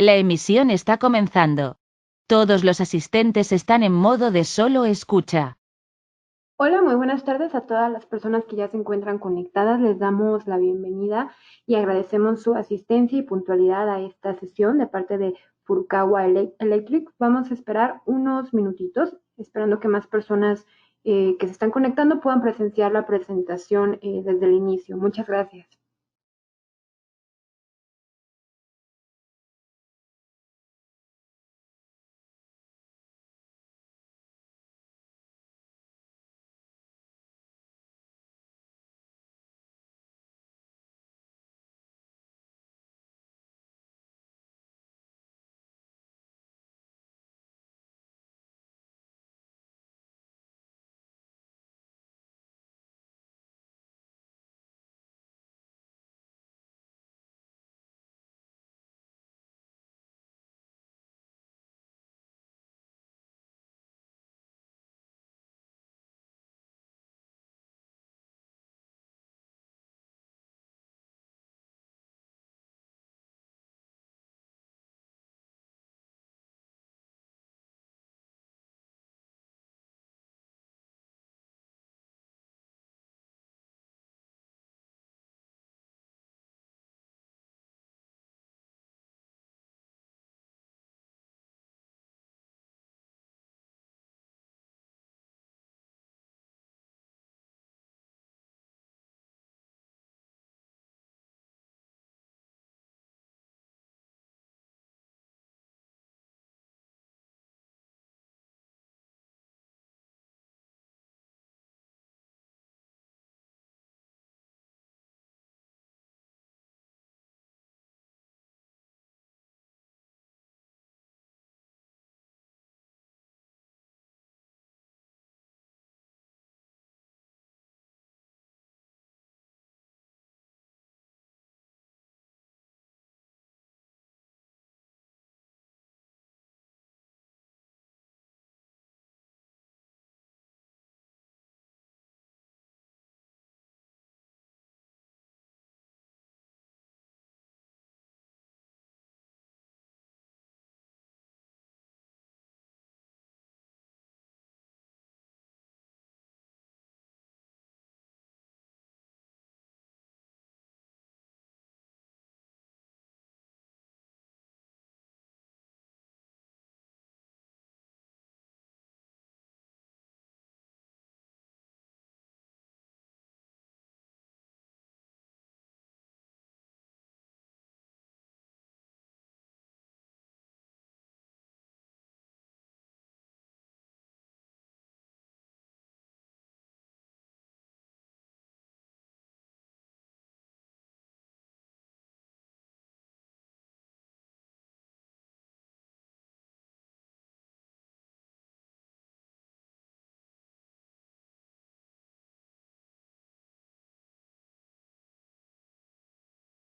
La emisión está comenzando. Todos los asistentes están en modo de solo escucha. Hola, muy buenas tardes a todas las personas que ya se encuentran conectadas. Les damos la bienvenida y agradecemos su asistencia y puntualidad a esta sesión de parte de Furukawa Electric. Vamos a esperar unos minutitos, esperando que más personas que se están conectando puedan presenciar la presentación desde el inicio. Muchas gracias.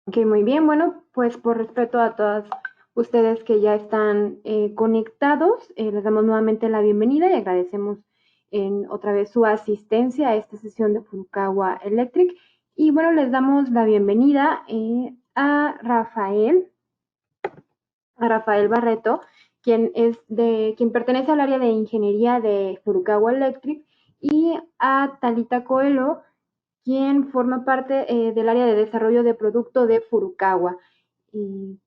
Ok, muy bien. Bueno, pues por respeto a todas ustedes que ya están conectados, les damos nuevamente la bienvenida y agradecemos otra vez su asistencia a esta sesión de Furukawa Electric. Y bueno, les damos la bienvenida a Rafael Barreto, quien pertenece al área de ingeniería de Furukawa Electric, y a Talita Coelho, quien forma parte del área de desarrollo de producto de Furukawa. Y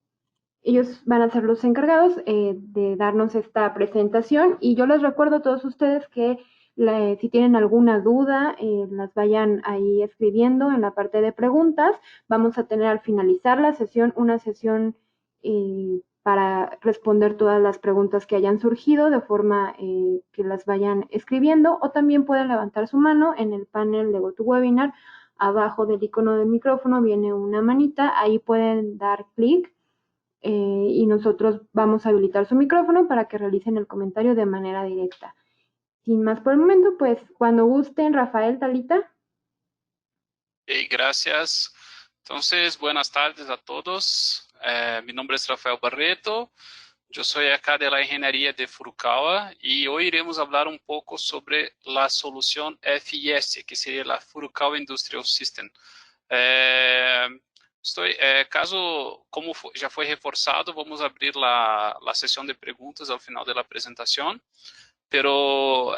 ellos van a ser los encargados de darnos esta presentación y yo les recuerdo a todos ustedes que si tienen alguna duda, las vayan ahí escribiendo en la parte de preguntas. Vamos a tener al finalizar la sesión una sesión para responder todas las preguntas que hayan surgido de forma que las vayan escribiendo, o también pueden levantar su mano en el panel de GoToWebinar. Abajo del icono del micrófono viene una manita, ahí pueden dar clic y nosotros vamos a habilitar su micrófono para que realicen el comentario de manera directa. Sin más por el momento, pues cuando gusten, Rafael, Talita. Gracias. Entonces, buenas tardes a todos. Mi nombre es Rafael Barreto. Yo soy acá de la ingeniería de Furukawa y hoy iremos hablar un poco sobre la solución FIS, que sería la Furukawa Industrial System. Caso, como já foi reforçado, vamos abrir a sessão de perguntas ao final da apresentação, pero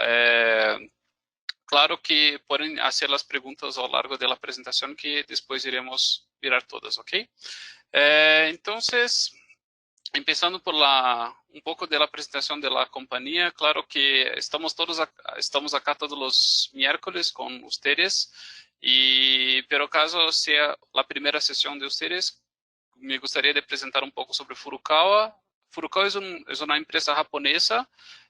claro que podem fazer as perguntas ao largo da apresentação que depois iremos virar todas, ok? Então, empezando por um pouco da apresentação da companhia, claro que estamos acá todos os miércoles com vocês, pero caso seja a primeira sessão de vocês, me gostaria de apresentar um pouco sobre Furukawa. Furukawa é uma empresa japonesa,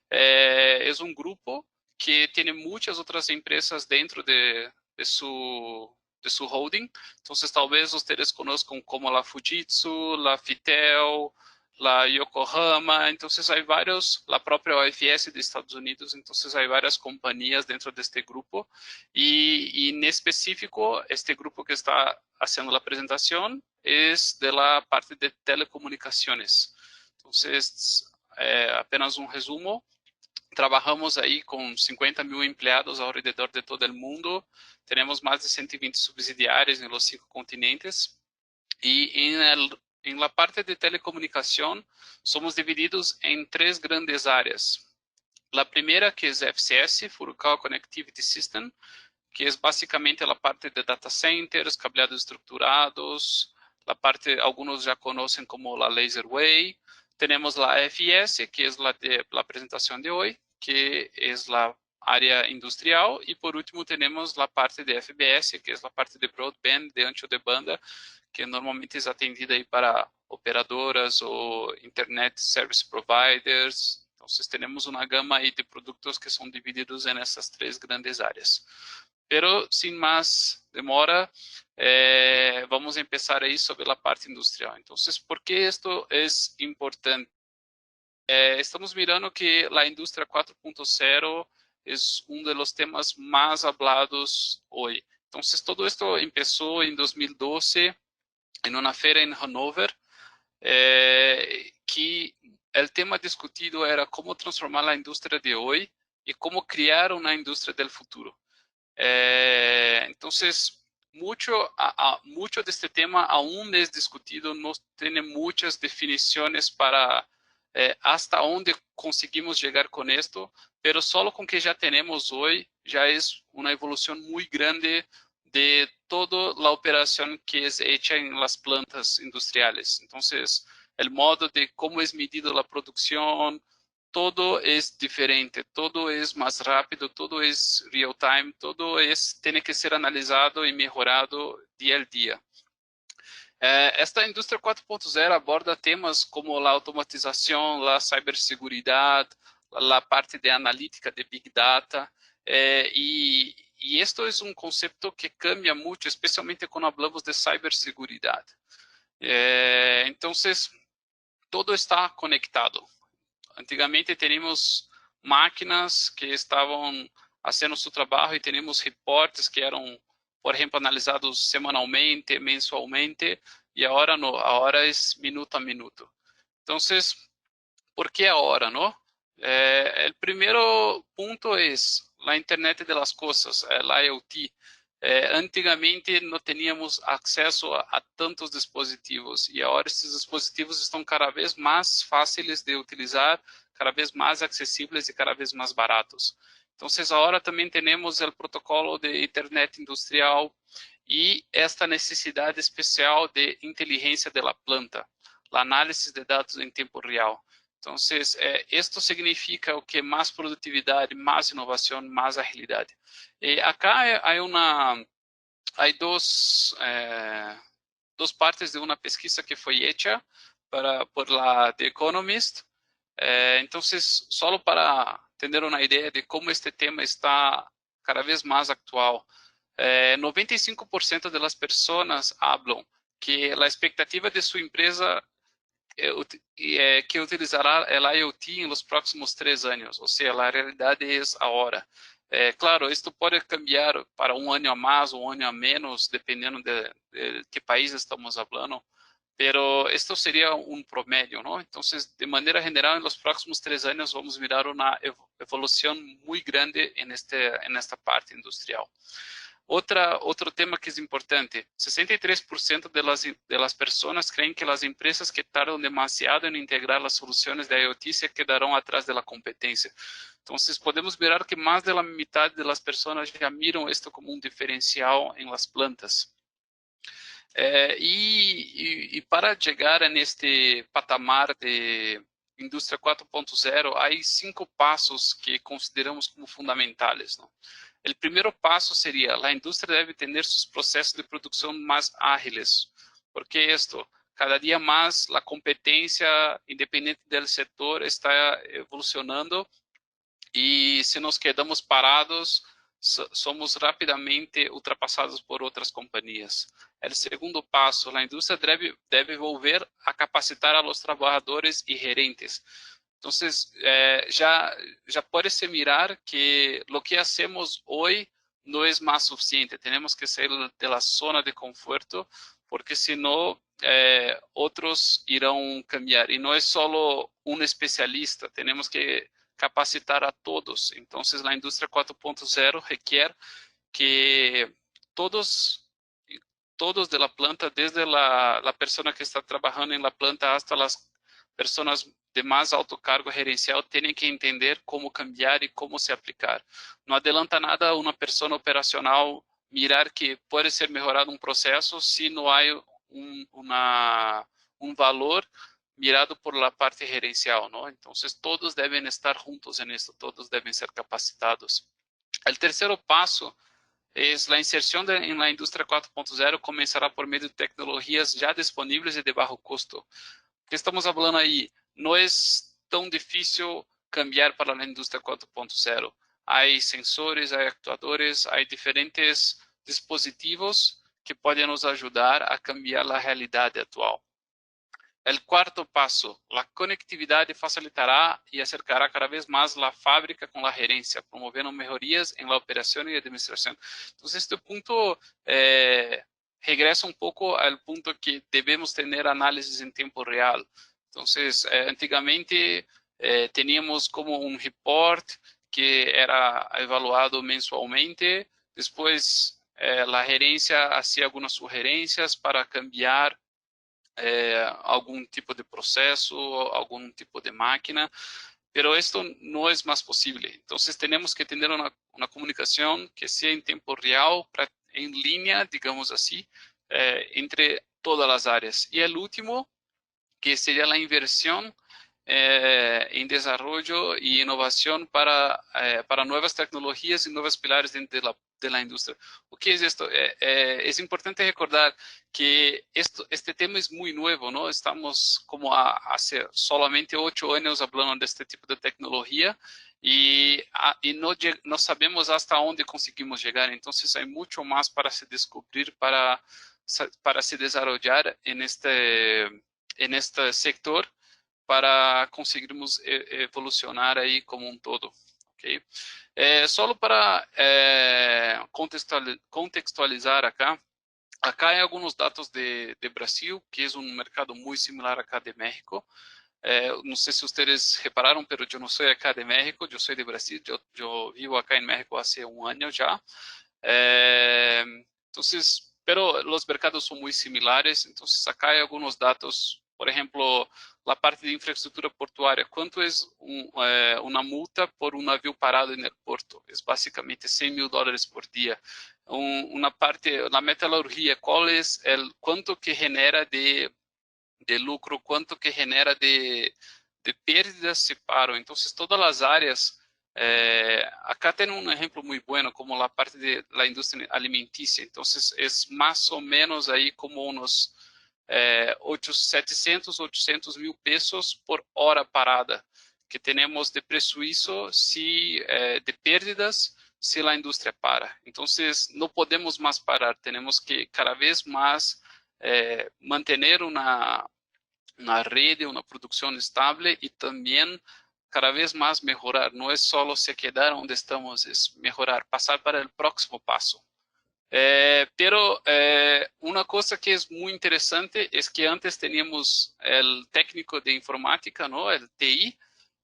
é um grupo que tem muitas outras empresas dentro de su holding. Então, talvez vocês conozcam como a Fujitsu, a Fitel, a Yokohama. Então, há vários, a própria OFS dos Estados Unidos. Então, há várias companhias dentro deste grupo. E em específico, este grupo que está fazendo a apresentação é da parte de telecomunicações. Então, apenas um resumo. Trabalhamos aí com 50.000 empregados ao redor de todo o mundo. Temos mais de 120 subsidiários em los 5 continentes. E em la parte de telecomunicação, somos divididos em 3 grandes áreas. A primeira, que é FCS, Furukawa Connectivity System, que é basicamente a parte de data centers, cableados estruturados, a parte, alguns já conhecem como a Laserway. Temos a FS, que é a apresentação de hoje, que é a área industrial, e por último temos a parte de FBS, que é a parte de broadband, de ancho de banda, que normalmente é atendida aí para operadoras ou internet service providers. Então, temos uma gama aí de produtos que são divididos nessas 3 grandes áreas. Pero, sem mais demora, vamos começar aí sobre a parte industrial. Então, por que isto é importante? Estamos mirando que a indústria 4.0 é um dos temas mais hablados hoje. Então, todo isto começou em 2012, em uma feira em Hanover, que o tema discutido era como transformar a indústria de hoje e como criar uma indústria do futuro. Então, muito deste tema aún é discutido, não tem muitas definições para hasta onde conseguimos chegar com isto, pero só com que já temos hoje, já é uma evolução muito grande de toda a operação que é feita em las plantas industriais. Então, o modo de como é medida a produção, todo é diferente, todo é mais rápido, todo é real time, todo tem que ser analisado e melhorado dia a dia. Esta indústria 4.0 aborda temas como a automatização, a ciberseguridade, a parte de analítica de Big Data, e isto é um conceito que cambia muito, especialmente quando falamos de ciberseguridade. Então, todo está conectado. Antigamente, teníamos máquinas que estavam fazendo seu trabalho e teníamos reportes que eram, por exemplo, analisados semanalmente, mensualmente, e agora não, agora é minuto a minuto. Então, por que agora, não? O primeiro ponto é a internet das coisas, a IoT. Antigamente não tínhamos acesso a tantos dispositivos e agora esses dispositivos estão cada vez mais fáceis de utilizar, cada vez mais acessíveis e cada vez mais baratos. Então, agora também temos o protocolo de internet industrial e esta necessidade especial de inteligência da planta, a análise de dados em tempo real. Então, isto significa o que? Mais produtividade, mais inovação, mais agilidade. E acá há duas partes de uma pesquisa que foi feita por la The Economist. Então, só para ter uma ideia de como este tema está cada vez mais atual, 95% das pessoas falam que a expectativa de sua empresa que utilizará o IoT em los próximos 3 anos, ou seja, a realidade é agora. Claro, isto pode cambiar para um ano a mais, um ano a menos, dependendo de que país estamos falando, pero esto seria um promédio, não? Então, de maneira geral, nos próximos 3 anos vamos mirar uma evolução muito grande nesta parte industrial. Otro tema que es importante, 63% de las personas creen que las empresas que tardan demasiado en integrar las soluciones de IoT se quedarán atrás de la competencia. Entonces podemos mirar que más de la mitad de las personas ya miran esto como un diferencial en las plantas. Y para llegar en este patamar de indústria 4.0, hay 5 pasos que consideramos como fundamentales, ¿no? El primer paso sería, la industria debe tener sus procesos de producción más ágiles. ¿Por qué esto? Cada día más la competencia, independiente del sector, está evolucionando y si nos quedamos parados, somos rapidamente ultrapassados por outras companhias. O segundo passo, a indústria deve volver a capacitar a los trabalhadores e gerentes. Então, já pode-se mirar que o que hacemos hoje não é mais suficiente. Temos que sair da zona de conforto, porque senão outros irão cambiar. E não é só um especialista, temos que capacitar a todos. Então, a indústria 4.0 requer que todos de la planta, desde la persona que está trabajando en la planta hasta las personas de más alto cargo gerencial, tienen que entender cómo cambiar y cómo se aplicar. No adelanta nada una persona operacional mirar que puede ser mejorado un proceso si no hay un valor mirado por la parte gerencial, ¿no? Entonces, todos deben estar juntos en esto, todos deben ser capacitados. El tercer paso es la inserción en la industria 4.0 comenzará por medio de tecnologías ya disponibles y de bajo costo. ¿Qué estamos hablando ahí? No es tan difícil cambiar para la industria 4.0. Hay sensores, hay actuadores, hay diferentes dispositivos que pueden nos ayudar a cambiar la realidad actual. El cuarto paso, la conectividad facilitará y acercará cada vez más la fábrica con la gerencia, promoviendo mejorías en la operación y administración. Entonces, este punto regresa un poco al punto que debemos tener análisis en tiempo real. Entonces, antigamente teníamos como un report que era evaluado mensualmente, después la gerencia hacía algunas sugerencias para cambiar algum tipo de processo, algum tipo de máquina, pero esto no es más posible. Entonces tenemos que tener una comunicación que sea en tiempo real, en línea, digamos así, entre todas las áreas. Y el último, que sería la inversión en desarrollo y innovación para nuevas tecnologías y nuevos pilares dentro de la industria. O que es esto? Es importante recordar que este tema es muy nuevo, ¿no? Estamos como hace solamente 8 años hablando de este tipo de tecnología y no sabemos hasta dónde conseguimos llegar. Entonces hay mucho más para se descubrir, para se desarrollar en este sector, para conseguirmos evolucionar aí como um todo. Okay? Só para contextualizar acá hay algunos datos de Brasil, que es un mercado muy similar acá de México. No sé si ustedes repararon, pero yo no soy acá de México, yo soy de Brasil, yo vivo acá en México hace un año ya. Entonces, pero los mercados son muy similares, entonces acá hay algunos datos. Por ejemplo, la parte de infraestructura portuaria. ¿Cuánto es una multa por un navío parado en el puerto? Es básicamente $100,000 por día. Una parte, la metalurgia, ¿cuál es cuánto que genera de lucro, cuánto que genera de pérdidas se paro? Entonces, todas las áreas, acá tiene un ejemplo muy bueno, como la parte de la industria alimenticia. Entonces, es más o menos ahí como unos 700, 800 mil pesos por hora parada, que tenemos de prejuízo de pérdidas si la industria para. Entonces, no podemos más parar, tenemos que cada vez más mantener una red, una producción estable y también cada vez más mejorar. No es solo se quedar donde estamos, es mejorar, pasar para el próximo paso. Pero una cosa que es muy interesante es que antes teníamos el técnico de informática, ¿no? El TI,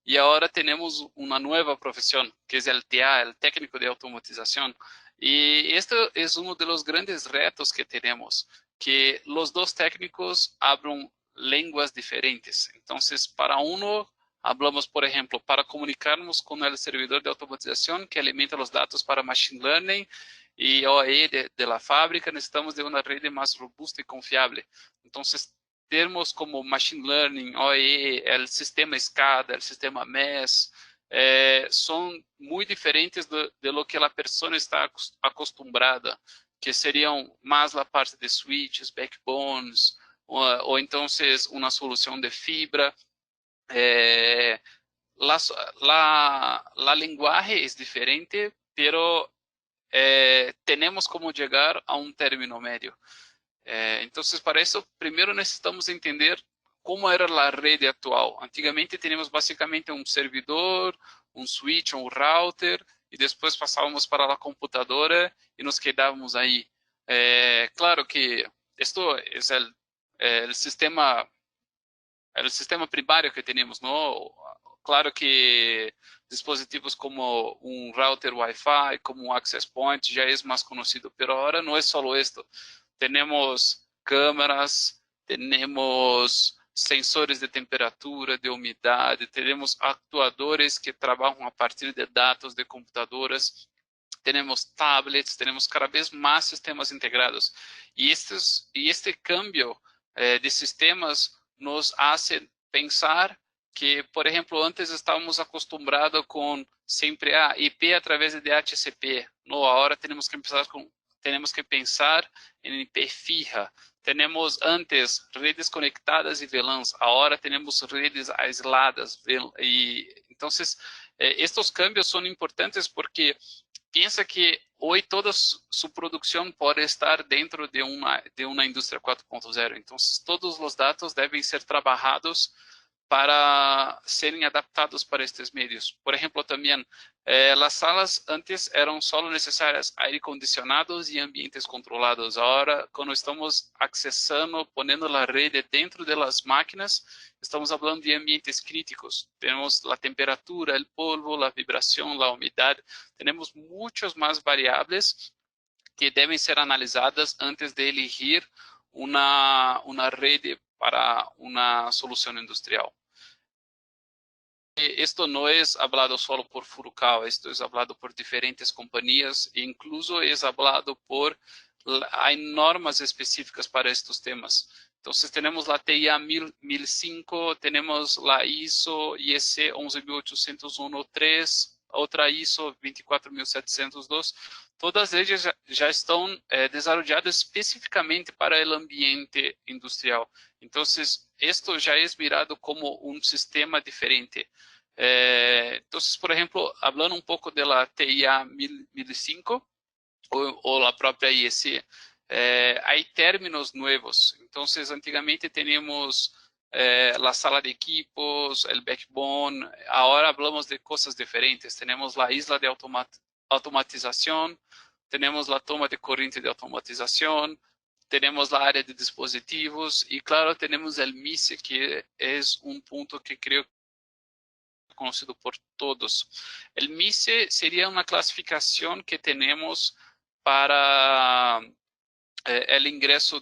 y ahora tenemos una nueva profesión, que es el TA, el técnico de automatización. Y este es uno de los grandes retos que tenemos, que los dos técnicos hablan lenguas diferentes. Entonces, para uno, hablamos, por ejemplo, para comunicarnos con el servidor de automatización que alimenta los datos para Machine Learning y OE de la fábrica, necesitamos de una red más robusta y confiable. Entonces, termos como Machine Learning, OE, el sistema SCADA, el sistema MES, son muy diferentes de lo que la persona está acostumbrada, que serían más la parte de switches, backbones, o entonces una solución de fibra. La lenguaje es diferente, pero tenemos como llegar a un término medio. Entonces, para eso, primero necesitamos entender cómo era la red actual. Antigamente teníamos básicamente un servidor, un switch, un router, y después pasábamos para la computadora y nos quedábamos ahí. Claro que esto es el sistema primario que tenemos, ¿no? Claro que dispositivos como un router Wi-Fi, como un access point, ya es más conocido, pero ahora no es solo esto. Tenemos câmeras, tenemos sensores de temperatura, de umidade, tenemos actuadores que trabalham a partir de dados de computadoras, tenemos tablets, tenemos cada vez más sistemas integrados. Y este cambio de sistemas nos hace pensar que, por ejemplo, antes estávamos acostumbrados con sempre a IP a través de DHCP. No, ahora tenemos que pensar em IP fija. Temos antes redes conectadas e VLANs, agora temos redes aisladas. E, então, estes cambios são importantes porque pensa que hoje toda sua produção pode estar dentro de uma indústria 4.0. Então, todos os dados devem ser trabalhados para serem adaptados para estes meios. Por exemplo, também, as salas antes eram só necessárias aire condicionados e ambientes controlados. Agora, quando estamos acessando, ponendo a rede dentro das máquinas, estamos falando de ambientes críticos. Temos a temperatura, o polvo, a vibração, a umidade. Temos muitas mais variáveis que devem ser analisadas antes de elegir uma rede para uma solução industrial. Esto no es hablado solo por Furukawa, esto es hablado por diferentes compañías e incluso es hablado por, hay normas específicas para estos temas. Entonces tenemos la TIA 1005, tenemos la ISO IEC 11801-3, otra ISO 24702, todas ellas já estão desarrolladas especificamente para o ambiente industrial. Então, isto já é mirado como um sistema diferente. Então, por exemplo, falando um pouco da TIA 1005 ou a própria IEC, há términos novos. Então, antigamente tínhamos a sala de equipos, o backbone. Agora falamos de coisas diferentes. Temos a isla de automatização, temos a toma de corrente de automatização, temos a área de dispositivos e, claro, temos o MICE, que é um ponto que creio conhecido por todos. O MICE seria uma classificação que temos para o ingresso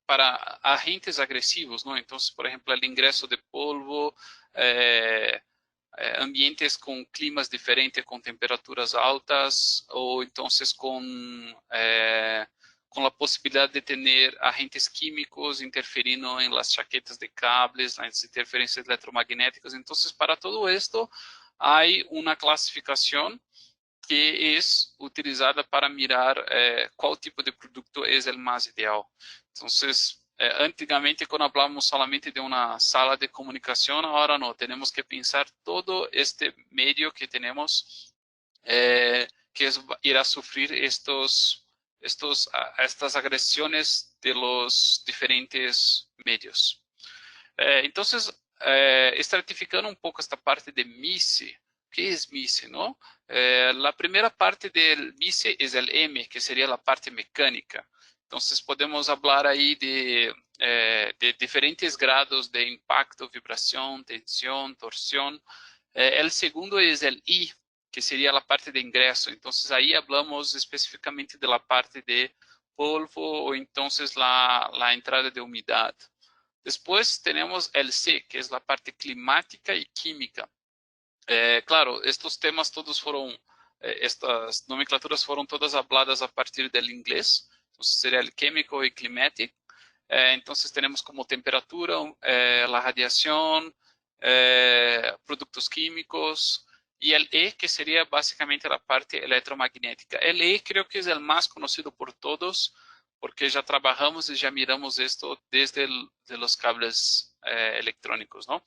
para agentes agressivos, não? Então, por exemplo, o ingresso de polvo, ambientes com climas diferentes, com temperaturas altas, ou então com a possibilidade de ter agentes químicos interferindo em las chaquetas de cables, nas interferências eletromagnéticas. Então, para todo esto, há uma classificação que é utilizada para mirar qual tipo de produto é o mais ideal. Então, antigamente, quando falávamos solamente de uma sala de comunicação, agora não, temos que pensar todo este meio que temos, que irá sofrer estas agressões de los diferentes medios. Então, estratificando um pouco esta parte de MICE, ¿qué es MICE, no? La primera parte del MICE es el M, que sería la parte mecánica. Entonces podemos hablar ahí de diferentes grados de impacto, vibración, tensión, torsión. El segundo es el I, que sería la parte de ingreso. Entonces ahí hablamos específicamente de la parte de polvo o entonces la entrada de humedad. Después tenemos el C, que es la parte climática y química. Claro, estos temas todos fueron, estas nomenclaturas fueron todas habladas a partir del inglés. Entonces sería el químico y climático. Entonces tenemos como temperatura, la radiación, productos químicos, y el E, que sería básicamente la parte electromagnética. El E creo que es el más conocido por todos, porque ya trabajamos y ya miramos esto desde de los cables electrónicos, ¿no?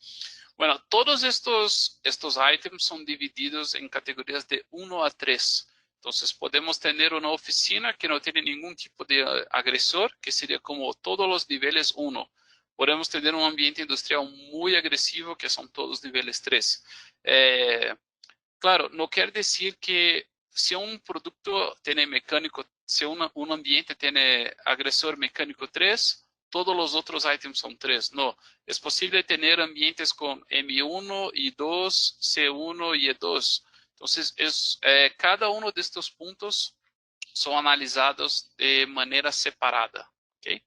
Bueno, todos estos ítems son divididos en categorías de 1 a 3. Entonces podemos tener una oficina que no tiene ningún tipo de agresor, que sería como todos los niveles 1. Podemos tener un ambiente industrial muy agresivo, que son todos niveles 3. Claro, no quiere decir que si un producto tiene mecánico, si un ambiente tiene agresor mecánico 3, todos los otros ítems son 3. No, es posible tener ambientes con M1, I2, C1 y E2. Entonces, cada uno de estos puntos son analizados de manera separada. ¿Okay?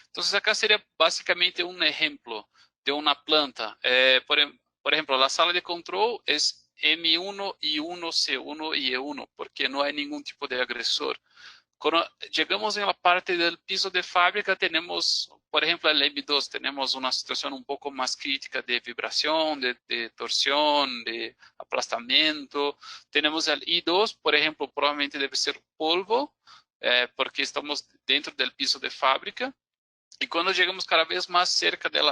Entonces, acá sería básicamente un ejemplo de una planta. Por ejemplo, la sala de control es M1, I1, C1 y E1, porque no hay ningún tipo de agresor. Cuando llegamos en la parte del piso de fábrica, tenemos, por ejemplo, el M2, tenemos una situación un poco más crítica de vibración, de torsión, de aplastamiento. Tenemos el I2, por ejemplo, probablemente debe ser polvo, porque estamos dentro del piso de fábrica. Y cuando llegamos cada vez más cerca de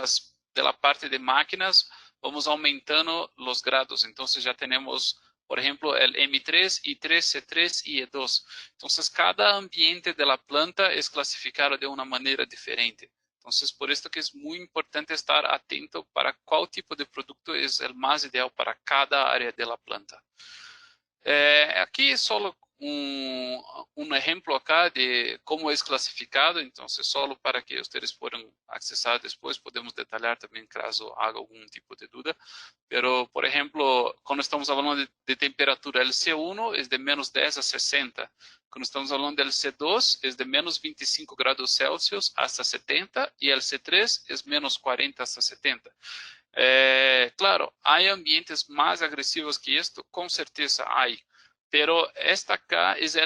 la parte de máquinas, vamos aumentando los grados. Entonces ya tenemos, por ejemplo, el M3, I3, C3 y E2. Entonces cada ambiente de la planta es clasificado de una manera diferente. Entonces por esto que es muy importante estar atento para cuál tipo de producto es el más ideal para cada área de la planta. Aquí es solo un ejemplo acá de cómo es clasificado, entonces solo para que ustedes puedan accesar después, podemos detallar también caso haga algún tipo de duda. Pero, por ejemplo, cuando estamos hablando de temperatura, el C1 es de menos 10 a 60. Cuando estamos hablando del C2 es de menos 25 grados Celsius hasta 70 y el C3 es menos 40 hasta 70. Claro, hay ambientes más agresivos que esto, con certeza hay, pero esta acá es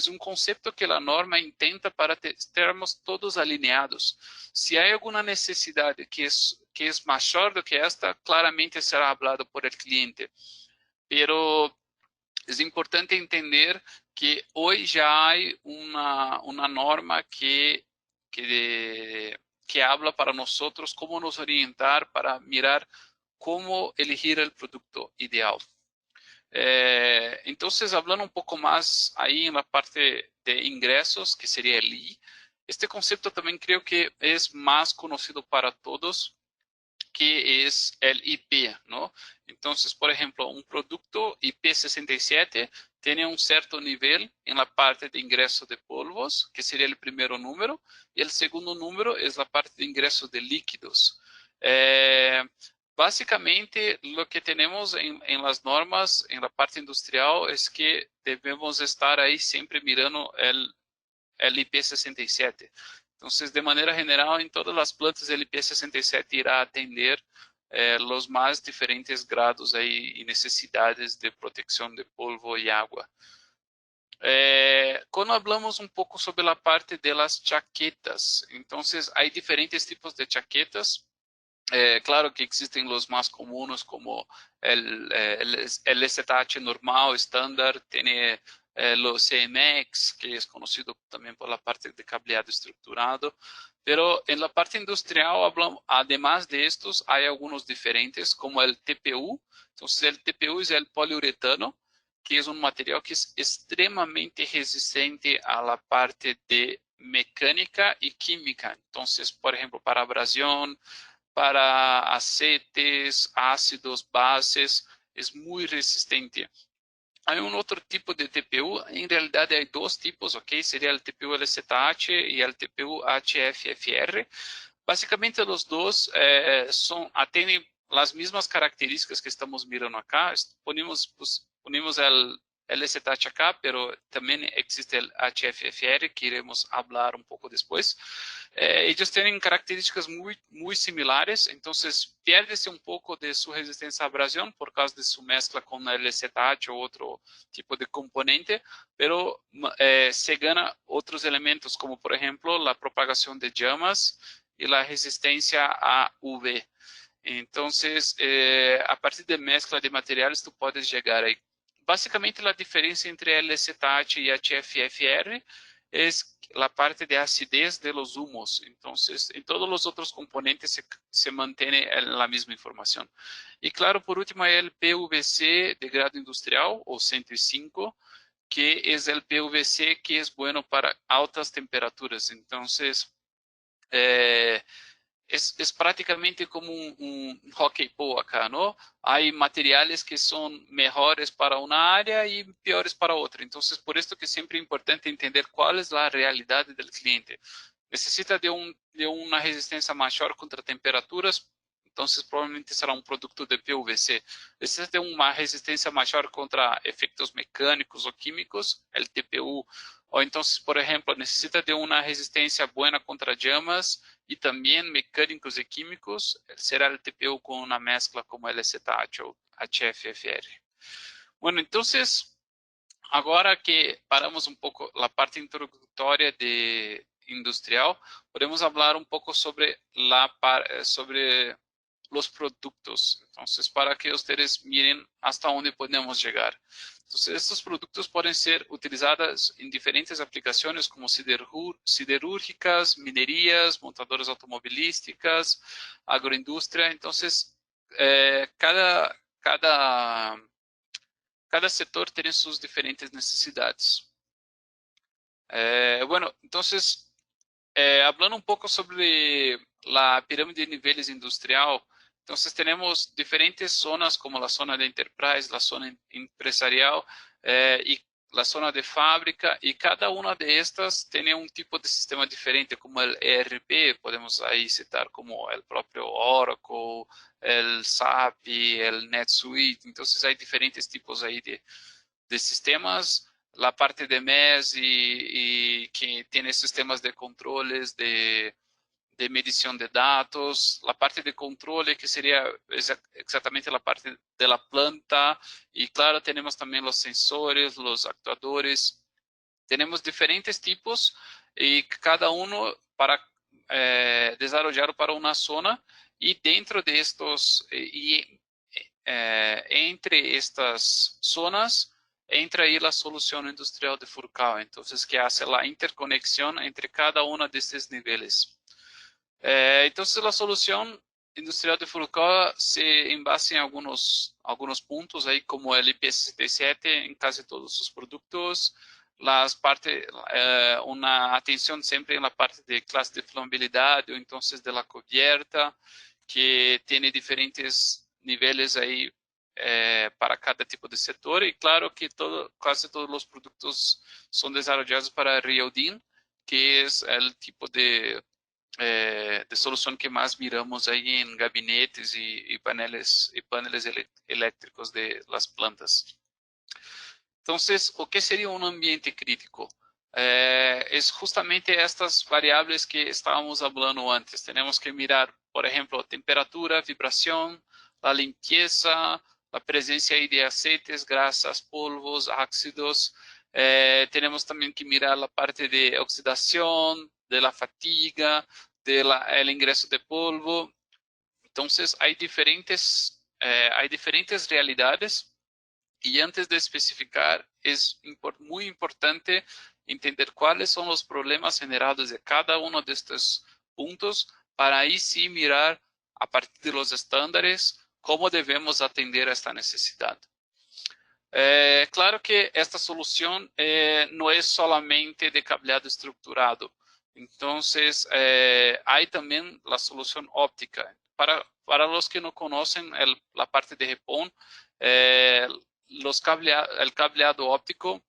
un concepto que la norma intenta para estarmos todos alineados. Si hay alguna necesidad que es mayor do que esta, claramente será hablado por el cliente, pero es importante entender que hoy ya hay una norma que habla para nosotros cómo nos orientar para mirar cómo elegir el producto ideal. Entonces, hablando un poco más ahí en la parte de ingresos, que sería el I, este concepto también creo que es más conocido para todos, que es el IP, ¿no? Entonces, por ejemplo, un producto IP67 tiene un cierto nivel en la parte de ingreso de polvos, que sería el primer número, y el segundo número es la parte de ingreso de líquidos. Básicamente, lo que tenemos en las normas, en la parte industrial, es que debemos estar ahí siempre mirando el IP67. Entonces, de manera general, en todas las plantas, el IP67 irá a atender los más diferentes grados ahí y necesidades de protección de polvo y agua. Cuando hablamos un poco sobre la parte de las chaquetas, entonces hay diferentes tipos de chaquetas. Claro que existen los más comunes como el STH normal, estándar, tiene los CMX, que es conocido también por la parte de cableado estructurado, pero en la parte industrial, además de estos, hay algunos diferentes, como el TPU. Entonces, el TPU es el poliuretano, que es un material que es extremadamente resistente a la parte de mecánica y química. Entonces, por ejemplo, para abrasión, para aceites, ácidos, bases, es muy resistente. Hay un otro tipo de TPU, en realidad hay dos tipos, ¿ok? Sería el TPU LZH y el TPU HFFR. Básicamente los dos tienen las mismas características que estamos mirando acá. Ponemos, pues, unimos el LZH acá, pero también existe el HFFR, que iremos hablar un poco después. Ellos tienen características muy similares, entonces pierde-se un poco de su resistencia a abrasión por causa de su mezcla con el LZH o otro tipo de componente, pero se gana otros elementos, como por ejemplo la propagación de llamas y la resistencia a UV. Entonces, a partir de mezcla de materiales, tú puedes llegar ahí. Básicamente, la diferencia entre LZH y HFFR es la parte de acidez de los humos. Entonces, en todos los otros componentes se mantiene la misma información. Y claro, por último, hay el PVC de grado industrial, o 105, que es el PVC que es bueno para altas temperaturas. Entonces, es prácticamente como un hockey ball acá, ¿no? Hay materiales que son mejores para una área y peores para otra. Entonces, por esto que siempre es importante entender cuál es la realidad del cliente. Necesita de una resistencia mayor contra temperaturas, entonces probablemente será un producto de PVC. Necesita de una resistencia mayor contra efectos mecánicos o químicos, el TPU. O entonces, por ejemplo, necesita de una resistencia buena contra llamas y también mecánicos y químicos, será el TPU con una mezcla como LZH o HFFR. Bueno, entonces, ahora que paramos un poco la parte introductoria de industrial, podemos hablar un poco sobre sobre los productos. Entonces, para que ustedes miren hasta dónde podemos llegar. Entonces, estos productos pueden ser utilizados en diferentes aplicaciones como siderúrgicas, minerías, montadoras automovilísticas, agroindustria. Entonces, cada sector tiene sus diferentes necesidades. Bueno, entonces, hablando un poco sobre la pirámide de niveles industrial, entonces tenemos diferentes zonas como la zona de enterprise, la zona empresarial y la zona de fábrica, y cada una de estas tiene un tipo de sistema diferente, como el ERP, podemos ahí citar como el propio Oracle, el SAP, el NetSuite. Entonces hay diferentes tipos ahí de sistemas. La parte de MES y que tiene sistemas de controles, de medición de datos, la parte de controle que sería exactamente la parte de la planta, y claro, tenemos también los sensores, los actuadores. Tenemos diferentes tipos y cada uno para desarrollado para una zona, y dentro de estos entre estas zonas entra ahí la solución industrial de Furukawa, entonces que hace la interconexión entre cada uno de estos niveles. Entonces la solución industrial de Furukawa se envase en algunos puntos ahí, como el IP67 en casi todos sus productos, una atención siempre en la parte de clase de flamabilidad o entonces de la cubierta, que tiene diferentes niveles ahí para cada tipo de sector, y claro que casi todos los productos son desarrollados para Ryoden, que es el tipo de solución que más miramos ahí en gabinetes y paneles eléctricos de las plantas. Entonces, ¿o qué sería un ambiente crítico? Es justamente estas variables que estábamos hablando antes. Tenemos que mirar, por ejemplo, temperatura, vibración, la limpieza, la presencia de aceites, grasas, polvos, ácidos. Tenemos también que mirar la parte de oxidación, de la fatiga, el ingreso de polvo. Entonces, hay diferentes realidades, y antes de especificar, es muy importante entender cuáles son los problemas generados de cada uno de estos puntos, para ahí sí mirar a partir de los estándares cómo debemos atender a esta necesidad. Claro que esta solución no es solamente de cableado estructurado. Entonces, hay también la solución óptica. Para los que no conocen la parte de Repon, el cableado óptico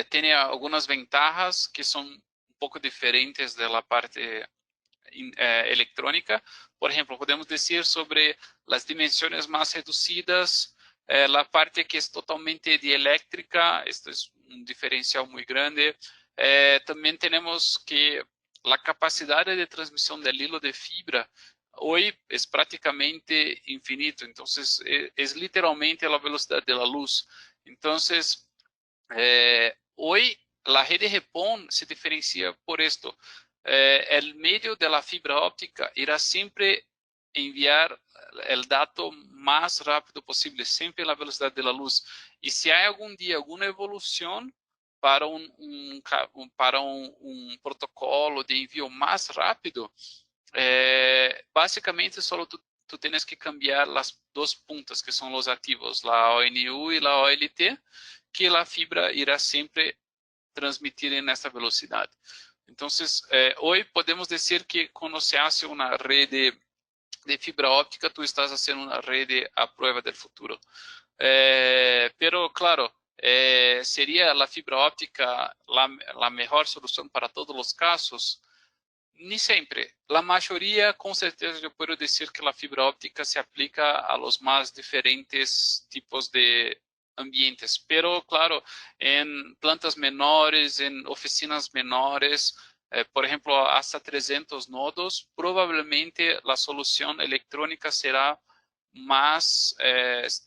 tiene algunas ventajas que son un poco diferentes de la parte electrónica. Por ejemplo, podemos decir sobre las dimensiones más reducidas, la parte que es totalmente dieléctrica, esto es un diferencial muy grande. También tenemos que la capacidad de transmisión del hilo de fibra hoy es prácticamente infinito, entonces es literalmente la velocidad de la luz. Entonces, hoy la red de Repon se diferencia por esto. El medio de la fibra óptica irá siempre enviar el dato más rápido posible, siempre a la velocidad de la luz. Y si hay algún día alguna evolución para un protocolo de envío más rápido, básicamente solo tú tienes que cambiar las dos puntas que son los activos, la ONU y la OLT, que la fibra irá siempre transmitir en esta velocidad. Entonces, hoy podemos decir que cuando se hace una red de fibra óptica, tú estás haciendo una red a prueba del futuro. Pero claro, ¿sería la fibra óptica la mejor solución para todos los casos? Ni sempre. La mayoría, com certeza, eu posso dizer que a fibra óptica se aplica a los más diferentes tipos de ambientes. Pero, claro, en plantas menores, en oficinas menores, por ejemplo, hasta 300 nodos, probablemente la solución electrónica será más,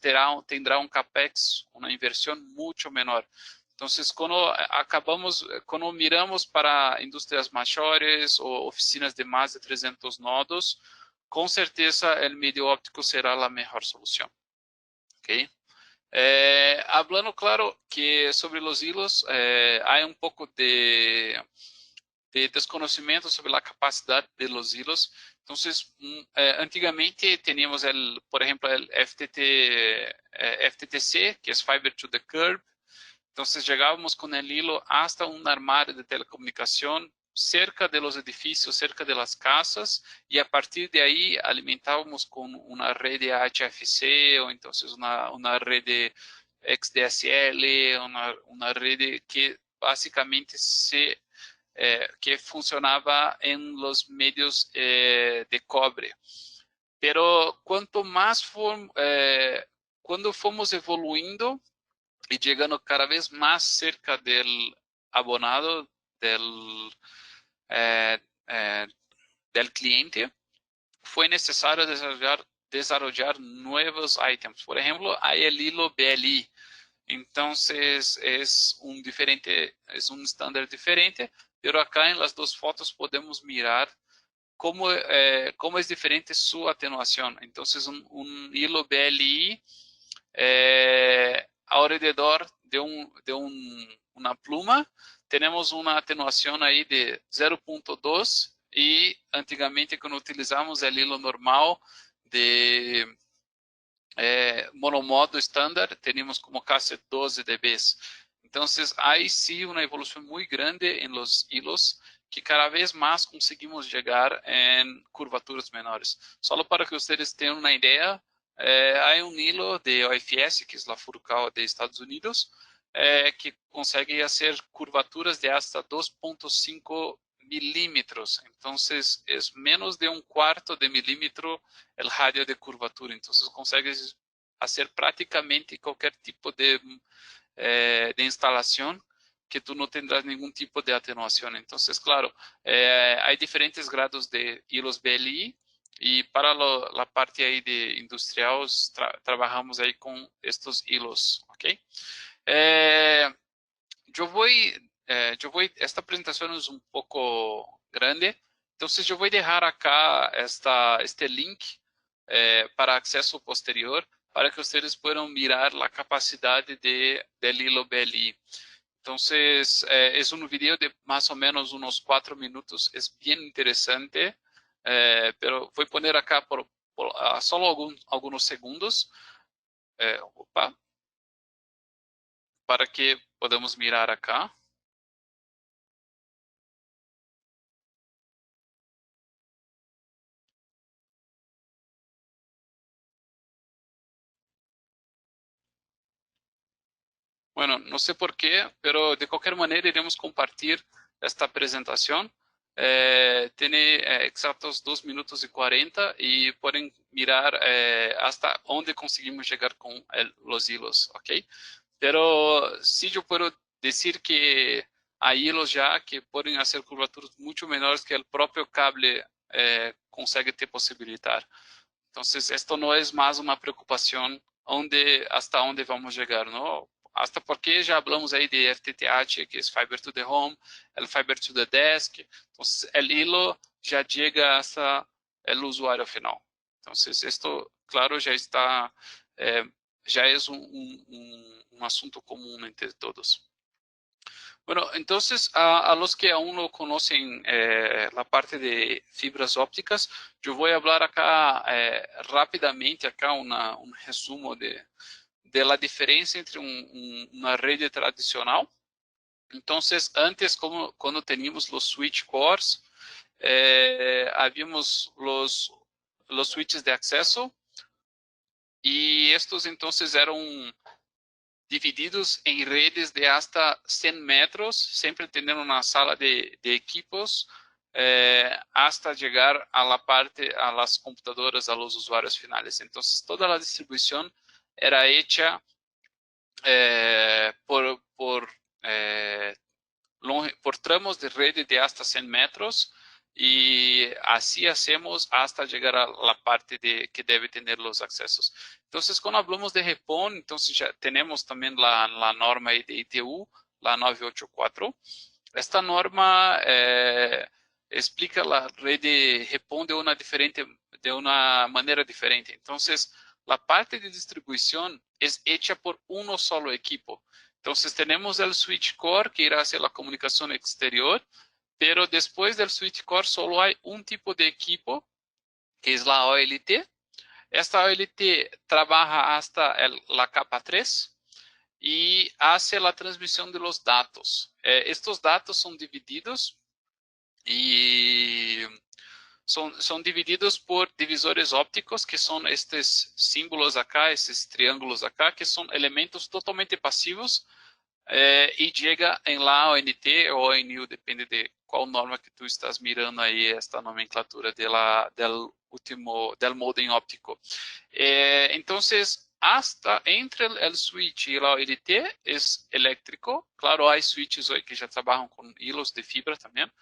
tendrá un capex, una inversión mucho menor. Entonces, cuando miramos para indústrias mayores o oficinas de más de 300 nodos, con certeza el medio óptico será la mejor solución. ¿Okay? Hablando claro que sobre los hilos, hay un poco de desconocimiento sobre la capacidad de los hilos. Entonces, antigamente teníamos, por ejemplo, el FTTC, que es Fiber to the Curb. Entonces llegábamos con el hilo hasta un armario de telecomunicación cerca de los edificios, cerca de las casas, y a partir de ahí alimentábamos con una red de HFC o entonces una red de XDSL, una red que básicamente que funcionaba en los medios de cobre. Pero cuando fomos evoluindo, y llegando cada vez más cerca del abonado, eh, eh, del cliente, fue necesario desarrollar nuevos ítems. Por ejemplo, hay el hilo BLI. Entonces es un estándar diferente, pero acá en las dos fotos podemos mirar cómo es diferente su atenuación. Entonces un hilo BLI alrededor de una pluma, tenemos una atenuación ahí de 0.2 y antiguamente cuando utilizamos el hilo normal de monomodo estándar, teníamos como casi 12 dB. Entonces, hay sí una evolución muy grande en los hilos que cada vez más conseguimos llegar en curvaturas menores. Solo para que ustedes tengan una idea, hay un hilo de OFS, que es la Furukawa de Estados Unidos, que consegue hacer curvaturas de hasta 2.5 milímetros. Entonces, es menos de un cuarto de milímetro el radio de curvatura. Entonces, consigues hacer prácticamente cualquier tipo de instalación que tú no tendrás ningún tipo de atenuación. Entonces, claro, hay diferentes grados de hilos BLI y para la parte ahí de industriales trabajamos ahí con estos hilos, ¿ok? Yo esta presentación es un poco grande, entonces yo voy a dejar acá este link para acceso posterior para que ustedes puedan mirar la capacidad del hilo BLI. Entonces, es un video de más o menos unos 4 minutos, es bien interesante, pero voy a poner acá solo algunos segundos, opa, para que podamos mirar acá. Bueno, no sé por qué, pero de cualquier manera iremos compartir esta presentación tiene exactos 2 minutos y 40 y pueden mirar hasta dónde conseguimos llegar con los hilos, ¿ok? Pero sí yo puedo decir que hay hilos ya que pueden hacer curvaturas mucho menores que el propio cable consegue te posibilitar. Entonces, esto no es más una preocupación hasta dónde vamos a llegar, ¿no? Hasta porque ya hablamos ahí de FTTH, que es Fiber to the Home, el Fiber to the Desk. Entonces, el hilo ya llega hasta el usuario final. Entonces, esto, claro, ya está, ya es un asunto común entre todos. Bueno, entonces a los que aún no conocen la parte de fibras ópticas, yo voy a hablar acá rápidamente acá un resumo de la diferencia entre una red tradicional. Entonces, antes, cuando teníamos los switch cores, habíamos los switches de acceso y estos entonces eran divididos en redes de hasta 100 metros, siempre teniendo una sala de equipos hasta llegar a la parte, a las computadoras, a los usuarios finales. Entonces, toda la distribución era hecha por tramos de red de hasta 100 metros y así hacemos hasta llegar a la parte que debe tener los accesos. Entonces, cuando hablamos de REPON, entonces ya tenemos también la norma de ITU, la 984. Esta norma explica la red de REPON de una manera diferente. Entonces, la parte de distribución es hecha por uno solo equipo. Entonces tenemos el switch core que irá hacia la comunicación exterior, pero después del switch core solo hay un tipo de equipo, que es la OLT. Esta OLT trabaja hasta la capa 3 y hace la transmisión de los datos. Estos datos son divididos y son divididos por divisores ópticos, que son estos símbolos acá, estos triángulos acá, que son elementos totalmente pasivos y llega en la ONT o ONU, depende de cuál norma que tú estás mirando ahí, esta nomenclatura del modem óptico. Entonces, hasta entre el switch y la OLT es eléctrico. Claro, hay switches hoy que ya trabajan con hilos de fibra también.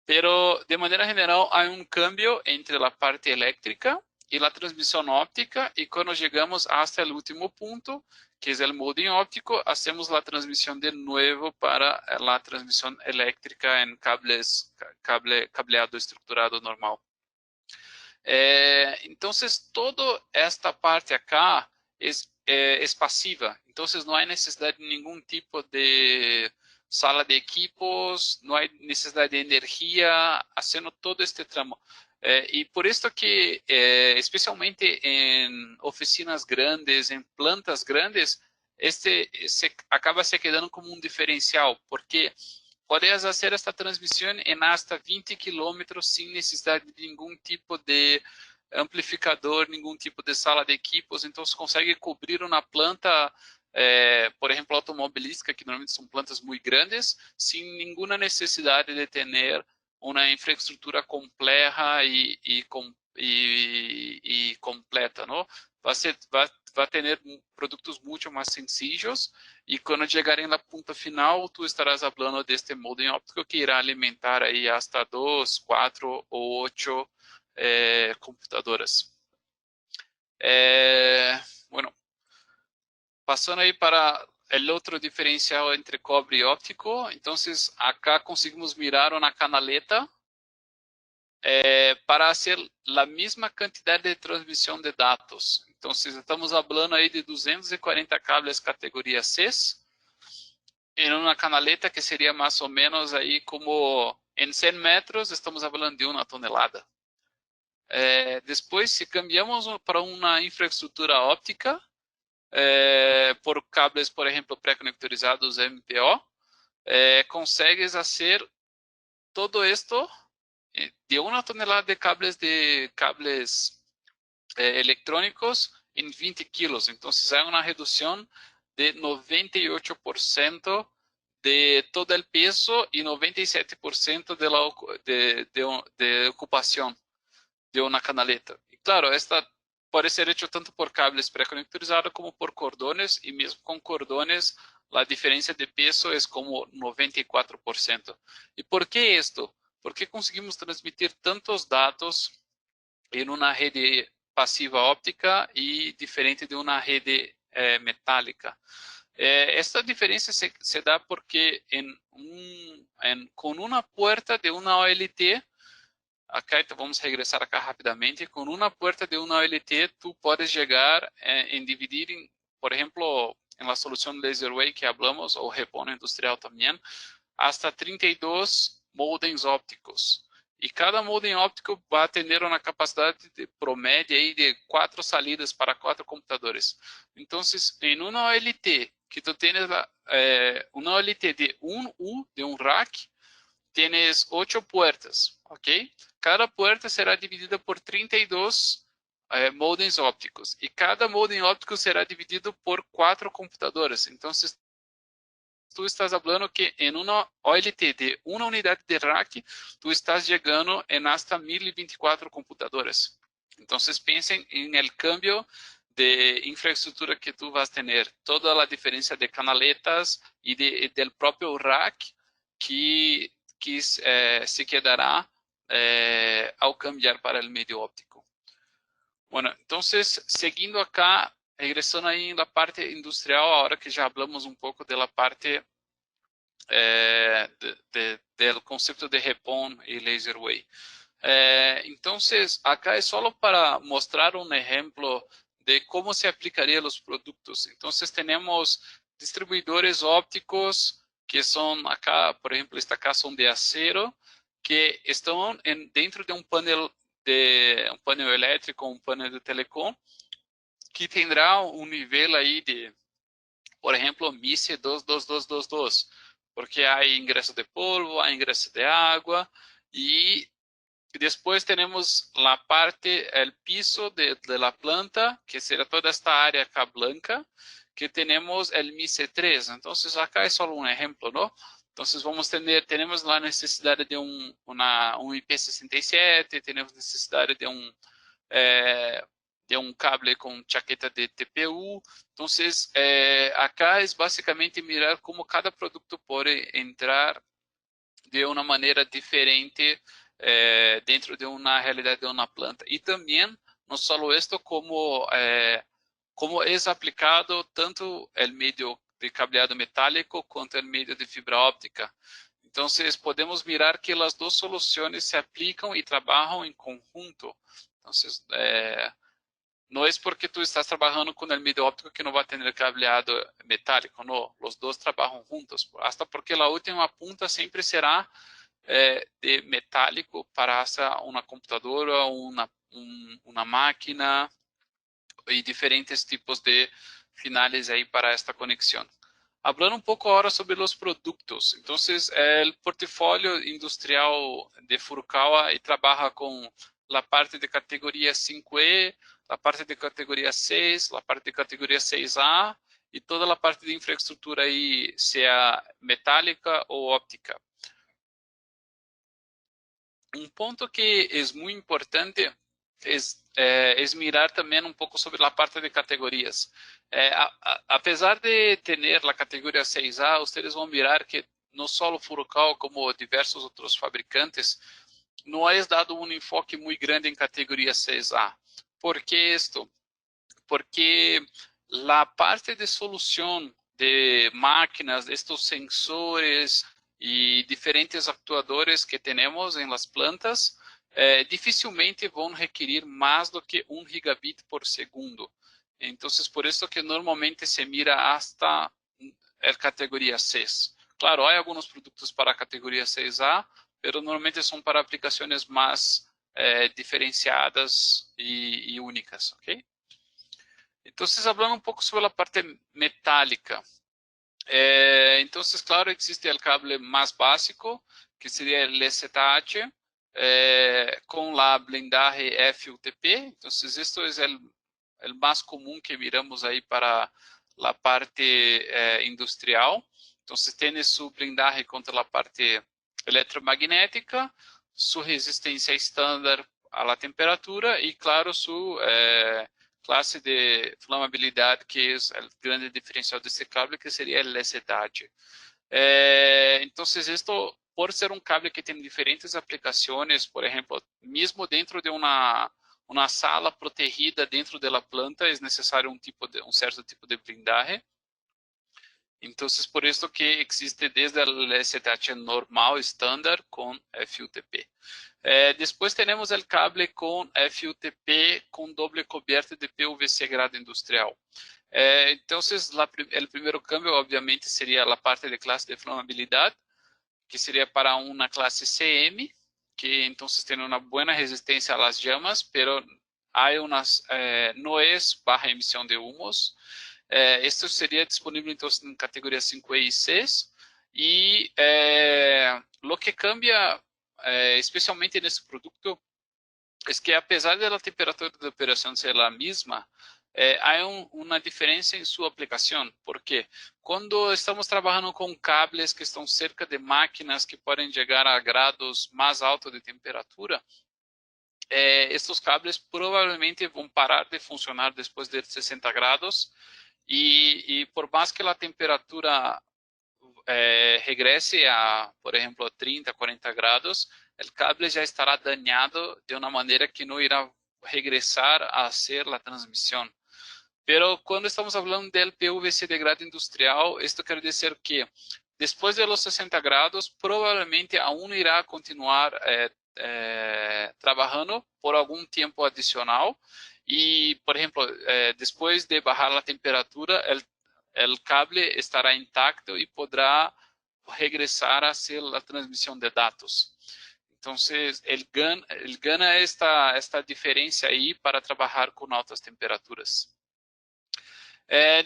Pero de manera general hay un cambio entre la parte eléctrica y la transmisión óptica, y cuando llegamos hasta el último punto, que es el modem óptico, hacemos la transmisión de nuevo para la transmisión eléctrica en cableado estructurado normal. Entonces, toda esta parte acá es pasiva, entonces no hay necesidad de ningún tipo de sala de equipos, no hay necesidad de energía haciendo todo este tramo. Y por esto que, especialmente en oficinas grandes, en plantas grandes, acaba se quedando como un diferencial, porque puedes hacer esta transmisión en hasta 20 kilómetros sin necesidad de ningún tipo de amplificador, ningún tipo de sala de equipos. Entonces consegue cubrir una planta, por ejemplo, automovilística, que normalmente son plantas muy grandes, sin ninguna necesidad de tener una infraestructura compleja y completa, ¿no? Va a tener productos mucho más sencillos, y cuando llegar en la punta final, tú estarás hablando de este modem óptico que irá alimentar ahí hasta 2, 4 o 8 computadoras. Bueno, pasando ahí para el otro diferencial entre cobre y óptico. Entonces, acá conseguimos mirar una canaleta para hacer la misma cantidad de transmisión de datos. Entonces, estamos hablando ahí de 240 cables categoría 6 en una canaleta que sería más o menos ahí como en 100 metros, estamos hablando de 1 tonelada. Después, si cambiamos para una infraestructura óptica, por cables, por ejemplo, preconectorizados MPO, consegues hacer todo esto de 1 tonelada de cables electrónicos en 20 kilos. Entonces hay una reducción de 98% de todo el peso y 97% de ocupación de una canaleta. Y claro, esta puede ser hecho tanto por cables preconectorizados como por cordones, y mismo con cordones la diferencia de peso es como 94%. ¿Y por qué esto? Porque conseguimos transmitir tantos datos en una red pasiva óptica y diferente de una red metálica. Esta diferencia se da porque con una puerta de una OLT, acá vamos a regresar acá rápidamente, con una puerta de una OLT tú puedes llegar en dividir, por ejemplo, en la solución LaserWave que hablamos, o Repono industrial también, hasta 32 modems ópticos. Y cada modem óptico va a tener una capacidad de promedio ahí de 4 salidas para 4 computadores. Entonces, en una OLT, que tú tienes una OLT de 1U, de un rack, tienes 8 puertas, ¿ok? Cada puerta será dividida por 32 modems ópticos. Y cada modem óptico será dividido por 4 computadores. Entonces, tú estás hablando que en una OLT de una unidad de rack, tú estás llegando en hasta 1024 computadores. Entonces piensen en el cambio de infraestructura que tú vas a tener, toda la diferencia de canaletas y del propio rack que se quedará al cambiar para el medio óptico. Bueno, entonces, seguindo acá, regresando aí en la parte industrial, ahora que ya hablamos un poco de la parte del concepto de Repon y LaserWave. Entonces, acá es solo para mostrar un ejemplo de cómo se aplicarían los productos. Entonces, tenemos distribuidores ópticos que son acá, por ejemplo, esta acá son de acero, que están dentro de un panel eléctrico, un panel de telecom, que tendrá un nivel ahí de, por ejemplo, MICE 22222, porque hay ingreso de polvo, hay ingreso de agua, y después tenemos la parte, el piso de la planta, que será toda esta área acá blanca, que tenemos el MICE 3. Entonces acá es solo un ejemplo, ¿no? Entonces tenemos la necesidad de un IP67, tenemos necesidad de un cable con chaqueta de TPU. Entonces, acá es básicamente mirar cómo cada producto puede entrar de una manera diferente dentro de una realidad de una planta. Y también, no solo esto, como es aplicado tanto el medio de cableado metálico quanto el medio de fibra óptica. Entonces, podemos mirar que las dos soluciones se aplican y trabajan en conjunto. Entonces, no es porque tú estás trabajando con el medio óptico que no va a tener cableado metálico, no, los dos trabajan juntos, hasta porque la última punta siempre será de metálico para hacer una computadora, una máquina y diferentes tipos de finales ahí para esta conexión. Hablando un poco ahora sobre los productos. Entonces, el portafolio industrial de Furukawa trabaja con la parte de categoría 5E, la parte de categoría 6, la parte de categoría 6A y toda la parte de infraestructura ahí, sea metálica o óptica. Un punto que es muy importante es mirar también un poco sobre la parte de categorías. A pesar de tener la categoría 6A, ustedes van a mirar que no solo Furukawa, como diversos otros fabricantes, no es dado un enfoque muy grande en categoría 6A. ¿Por qué esto? Porque la parte de solución de máquinas, de estos sensores y diferentes actuadores que tenemos en las plantas, dificilmente van a requerir más do que 1 gigabit por segundo. Entonces, por eso que normalmente se mira hasta la categoría 6. Claro, hay algunos productos para categoría 6A, pero normalmente son para aplicaciones más diferenciadas y únicas, ¿ok? Entonces, hablando un poco sobre la parte metálica. Entonces, claro, existe el cable más básico, que sería el STH, con la blindaje FUTP. Entonces, esto es el más común que miramos ahí para la parte industrial. Entonces tiene su blindaje contra la parte electromagnética, su resistencia estándar a la temperatura y claro su clase de flamabilidad, que es el grande diferencial de este cable, que sería el SDH. Entonces esto, por ser un cable que tiene diferentes aplicaciones, por ejemplo, mismo dentro de una sala protegida dentro de la planta, es necesario un cierto tipo de blindaje. Entonces, por esto que existe desde el SDH normal, estándar, con FUTP. Después tenemos el cable con FUTP con doble cubierta de PVC grado industrial. Entonces, el primer cambio obviamente sería la parte de clase de flamabilidad, que sería para una clase CM, que entonces tiene una buena resistencia a las llamas, pero no es baja emisión de humos. Esto sería disponible entonces en categoría 5E y 6. Y lo que cambia especialmente en este producto es que a pesar de la temperatura de operación ser la misma, hay una diferencia en su aplicación, porque cuando estamos trabajando con cables que están cerca de máquinas que pueden llegar a grados más altos de temperatura, estos cables probablemente van a parar de funcionar después de 60 grados y por más que la temperatura regrese a, por ejemplo, 30, 40 grados, el cable ya estará dañado de una manera que no irá regresar a hacer la transmisión. Pero cuando estamos hablando del PVC de grado industrial, esto quiere decir que después de los 60 grados, probablemente aún irá continuar trabajando por algún tiempo adicional. Y, por ejemplo, después de bajar la temperatura, el cable estará intacto y podrá regresar a hacer la transmisión de datos. Entonces, él gana esta diferencia ahí para trabajar con altas temperaturas.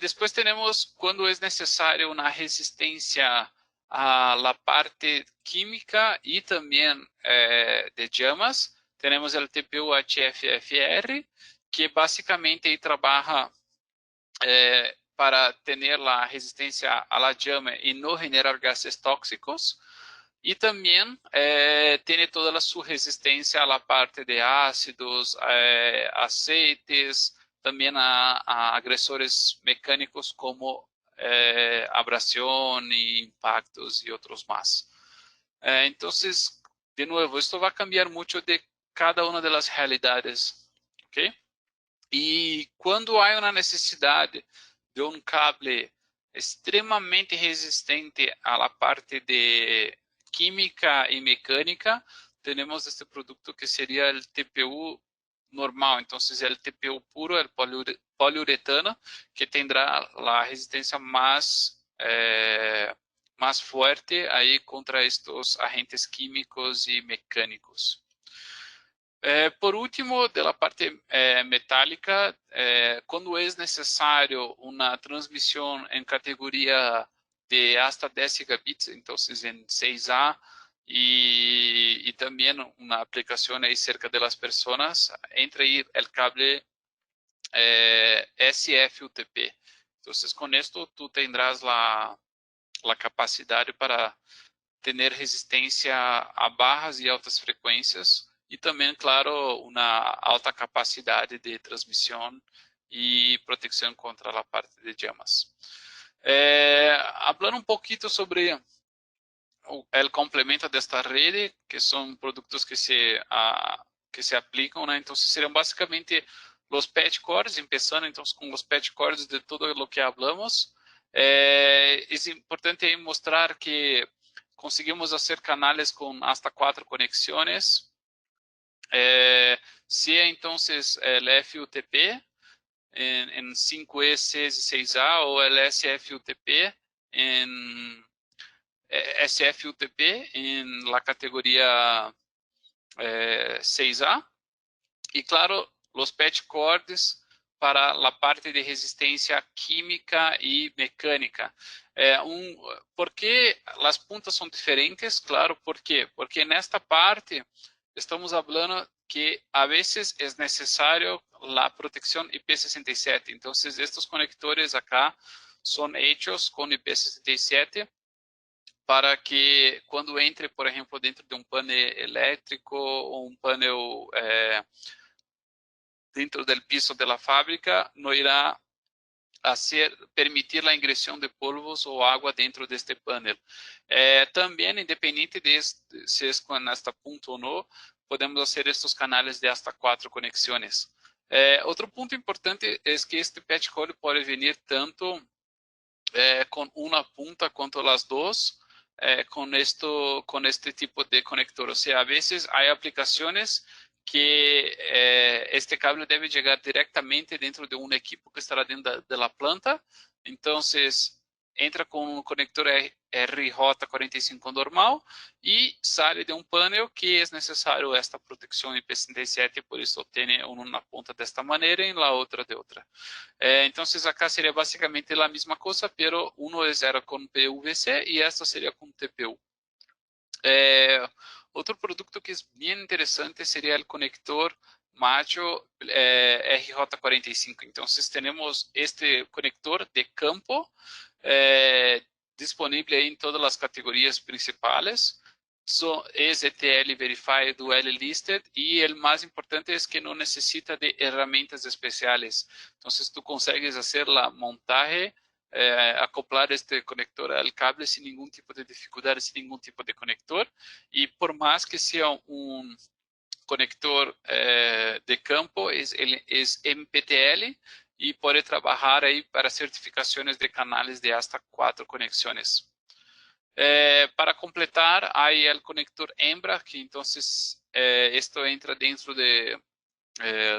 Después tenemos cuando es necesario una resistencia a la parte química y también de llamas. Tenemos el TPU HFFR, que básicamente ahí trabaja para tener la resistencia a la llama y no generar gases tóxicos. Y también tiene toda su resistencia a la parte de ácidos, aceites, también a agresores mecánicos como abrasión, impactos y otros más. Entonces, de nuevo, esto va a cambiar mucho de cada una de las realidades. ¿Okay? Y cuando hay una necesidad de un cable extremadamente resistente a la parte de química y mecánica, tenemos este producto que sería el TPU normal. Entonces, el TPU puro, el poliuretano, que tendrá la resistencia más fuerte ahí contra estos agentes químicos y mecánicos. Por último, de la parte metálica, cuando es necesario una transmisión en categoría de hasta 10 gigabits, entonces en 6A, y también una aplicación ahí cerca de las personas, entra ahí el cable SF-UTP. Entonces, con esto tú tendrás la capacidad para tener resistencia a bajas y altas frecuencias y también, claro, una alta capacidad de transmisión y protección contra la parte de llamas. Hablando un poquito sobre el complemento de esta red, que son productos que se aplican, ¿no? Entonces, serían básicamente los patch cords, empezando entonces con los patch cords de todo lo que hablamos. Es importante mostrar que conseguimos hacer canales con hasta 4 conexiones. Sea entonces el FUTP en 5E, 6 y 6A o el SFUTP en SFUTP en la categoría 6A. Y claro, los patch cords para la parte de resistencia química y mecánica. ¿Por qué las puntas son diferentes? Claro, ¿por qué? Porque en esta parte estamos hablando que a veces es necesario la protección IP67. Entonces, estos conectores acá son hechos con IP67 para que quando entre, por exemplo, dentro de um painel elétrico ou um painel dentro do piso da fábrica, não irá permitir a ingressão de polvos ou água dentro deste painel. Também, independente de se é com esta punta ou não, podemos fazer estes canais de hasta 4 conexões. Outro ponto importante é que este patch hole pode vir tanto com uma punta quanto as duas, com este tipo de conector. Ou seja, a vezes há aplicações que este cable deve chegar diretamente dentro de um equipo que estará dentro da planta. Então, entra com um conector RJ45 normal e sai de um painel que é necessário esta proteção IP67, por isso tem uma ponta desta maneira e na outra de outra. Então, acá seria basicamente a mesma coisa, pero uno era com PVC e esta seria com TPU. Outro produto que é bem interessante seria o conector macho RJ45. Então, temos este conector de campo disponível em todas as categorias principais. É ETL Verified, Dual Listed, e o mais importante é que não necessita de ferramentas especiais. Então, tu consegues fazer a montagem, acoplar este conector ao cable sem nenhum tipo de dificuldade, sem nenhum tipo de conector, e por mais que seja um conector de campo, é MPTL e pode trabalhar aí para certificações de canais de hasta 4 conexões. Para completar, hay el conector hembra, que entonces esto entra dentro de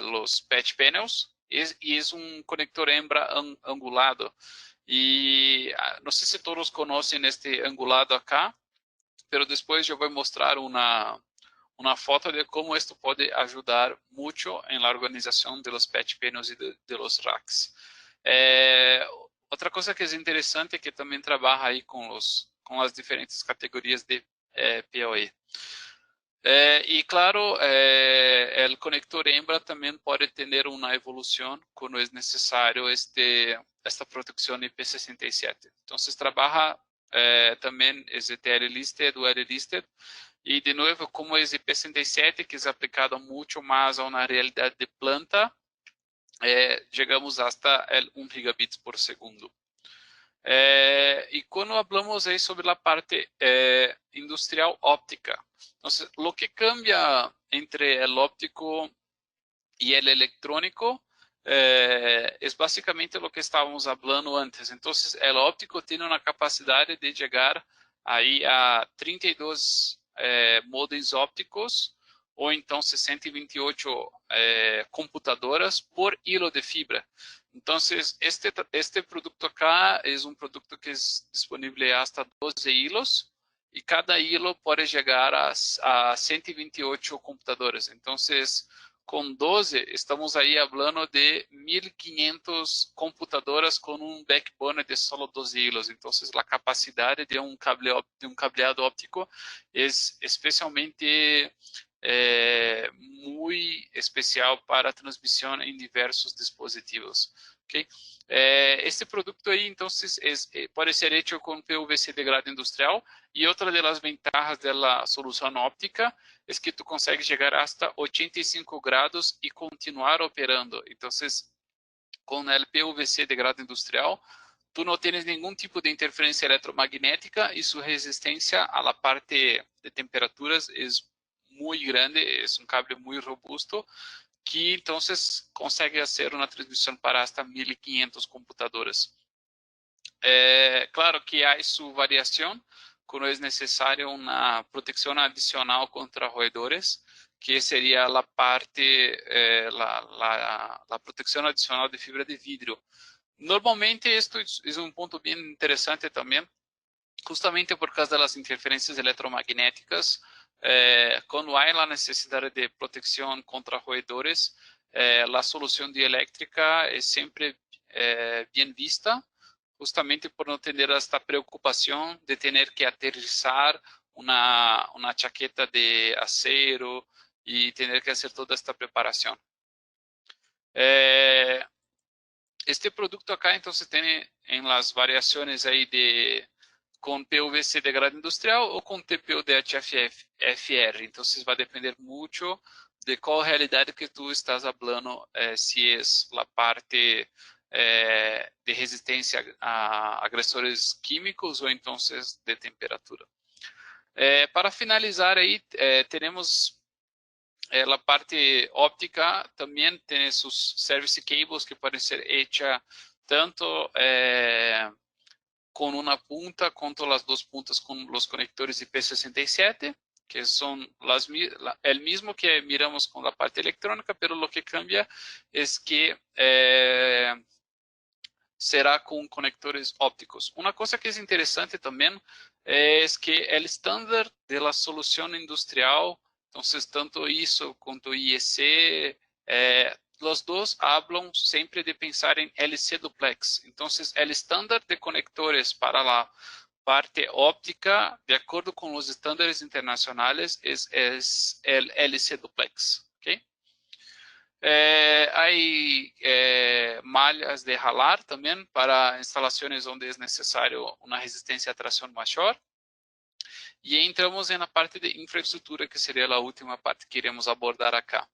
los patch panels y es un conector hembra angulado. Y no sé si todos conocen este angulado acá, pero después yo voy a mostrar una foto de cómo esto puede ayudar mucho en la organización de los patch panels y de los racks. Outra coisa que é interessante é que também trabalha aí com as diferentes categorias de PoE. E claro, o conector hembra também pode ter uma evolução quando é necessário esta proteção IP67. Então, trabalha também ETL listed, Dual listed, e de novo, como é IP67, que é aplicado muito mais a uma realidade de planta, chegamos hasta 1 gigabits por segundo. E quando falamos aí sobre a parte industrial óptica, então, o que cambia entre o óptico e o eletrônico é basicamente o que estávamos falando antes. Então, o óptico tem uma capacidade de chegar aí a 32 modems ópticos, ou então 128 computadoras por hilo de fibra. Então, este produto acá é um produto que é disponível hasta 12 hilos, e cada hilo pode chegar a 128 computadores. Então, com 12, estamos aí falando de 1.500 computadoras com um backbone de só 12 hilos. Então, a capacidade de um cableado óptico é especialmente muito especial para transmissão em diversos dispositivos. Okay? Este produto aí, então, pode ser feito com PVC de grado industrial, e outra das vantagens da solução óptica é que tu consegue chegar hasta 85 graus e continuar operando. Então, com o PVC de grado industrial, tu não tens nenhum tipo de interferência eletromagnética e sua resistência à parte de temperaturas é muito grande, é um cable muito robusto, que então consegue fazer uma transmissão para hasta 1.500 computadoras. Claro que há sua variação, quando é necessário uma proteção adicional contra roedores, que seria a parte, a proteção adicional de fibra de vidro. Normalmente, isto é um ponto bem interessante também, justamente por causa das interferências eletromagnéticas. Quando há a necessidade de proteção contra roedores, a solução dielétrica é sempre bem vista, justamente por não ter esta preocupação de ter que aterrissar uma chaqueta de acero e ter que fazer toda esta preparação. Este produto acá, então, tem em las variações aí de com PVC de grado industrial ou com TPU de HFR. Então, vai depender muito de qual realidade que tu estás falando, se é a parte de resistência a agressores químicos ou então de temperatura. Para finalizar aí, teremos a parte óptica, também tem seus service cables que podem ser hechas tanto com uma punta quanto as duas puntas com os conectores IP67, que são o mesmo que miramos com a parte electrónica, pero lo que cambia es que será com conectores ópticos. Uma coisa que é interessante também é que o estándar da solução industrial, então, tanto ISO quanto IEC, os dois hablam sempre de pensar em LC duplex. Então, o estándar de conectores para a parte óptica, de acordo com os estándares internacionais, é o LC duplex. ¿Okay? Hay malhas de ralar também para instalações onde é necessário uma resistência a tração maior. E entramos na parte de infraestrutura, que seria a última parte que iremos abordar acá.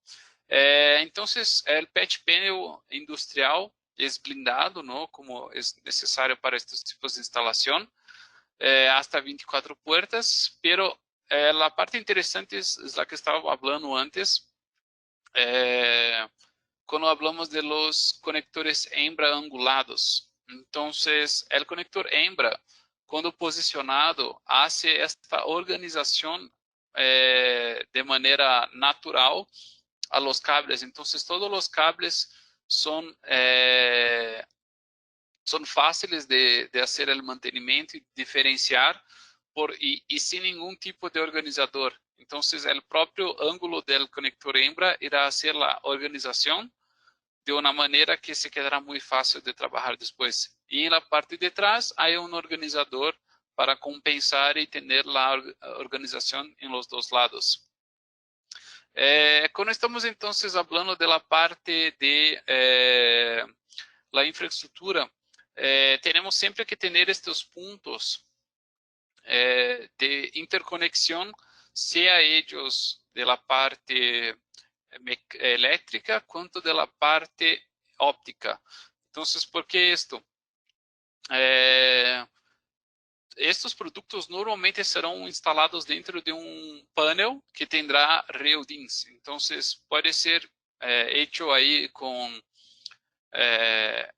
Então, o patch panel industrial é blindado, não, como é necessário para estes tipos de instalação, hasta 24 puertas, pero a parte interessante é a que estava falando antes, quando hablamos de los conectores hembra angulados. Então, o conector hembra, quando posicionado, hace esta organização de maneira natural a los cables. Então, todos os cables são fáceis de fazer o mantenimento e diferenciar e sem nenhum tipo de organizador. Então, o próprio ângulo do conector hembra irá ser a organização de uma maneira que se quedará muito fácil de trabalhar depois. E na parte de trás, há um organizador para compensar e ter a organização em los dois lados. Quando estamos, então, falando da parte de la infraestrutura, temos sempre que ter estes pontos de interconexión, sea ellos de la parte eléctrica quanto de la parte óptica. Entonces, ¿por qué esto? Estos produtos normalmente serão instalados dentro de um painel que tendrá reudins. Entonces, pode ser hecho aí com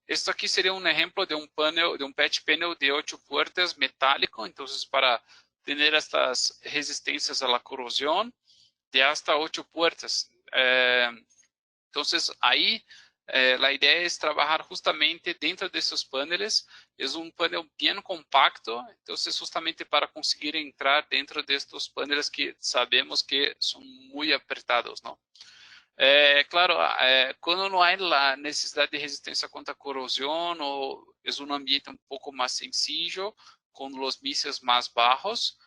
esto aqui seria um exemplo de um panel, de um patch panel de 8 puertas metálico, então para ter estas resistências à corrosão de hasta 8 puertas. Então aí a ideia é trabalhar justamente dentro desses paneles. É um panel bem compacto, então justamente para conseguir entrar dentro destes paneles que sabemos que são muito apertados, não? Claro, quando não há a necessidade de resistência contra a corrosão, ou é um ambiente um pouco mais sencillo, com os mísseis mais baixos,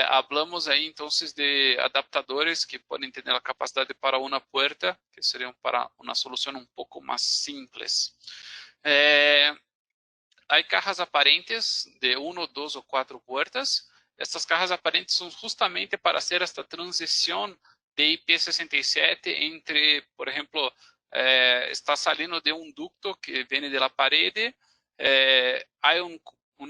hablamos aí então de adaptadores que podem ter a capacidade para uma puerta, que seriam para uma solução um pouco mais simples. Há cajas aparentes de 1, 2 ou 4 puertas. Estas cajas aparentes são justamente para fazer esta transição de IP67 entre, por exemplo, está salindo de um ducto que vem da parede, há um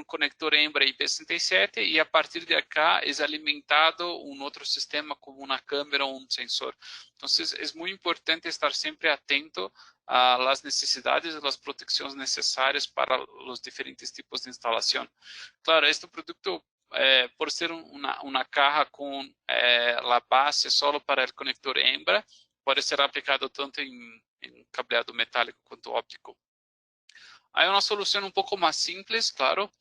conector hembra IP67 e a partir de cá é alimentado um outro sistema como uma câmera ou um sensor. Então, é muito importante estar sempre atento às necessidades e às proteções necessárias para os diferentes tipos de instalação. Claro, este produto por ser uma caja com a base solo para o conector hembra, pode ser aplicado tanto em cableado metálico quanto óptico. Há uma solução um pouco mais simples, claro,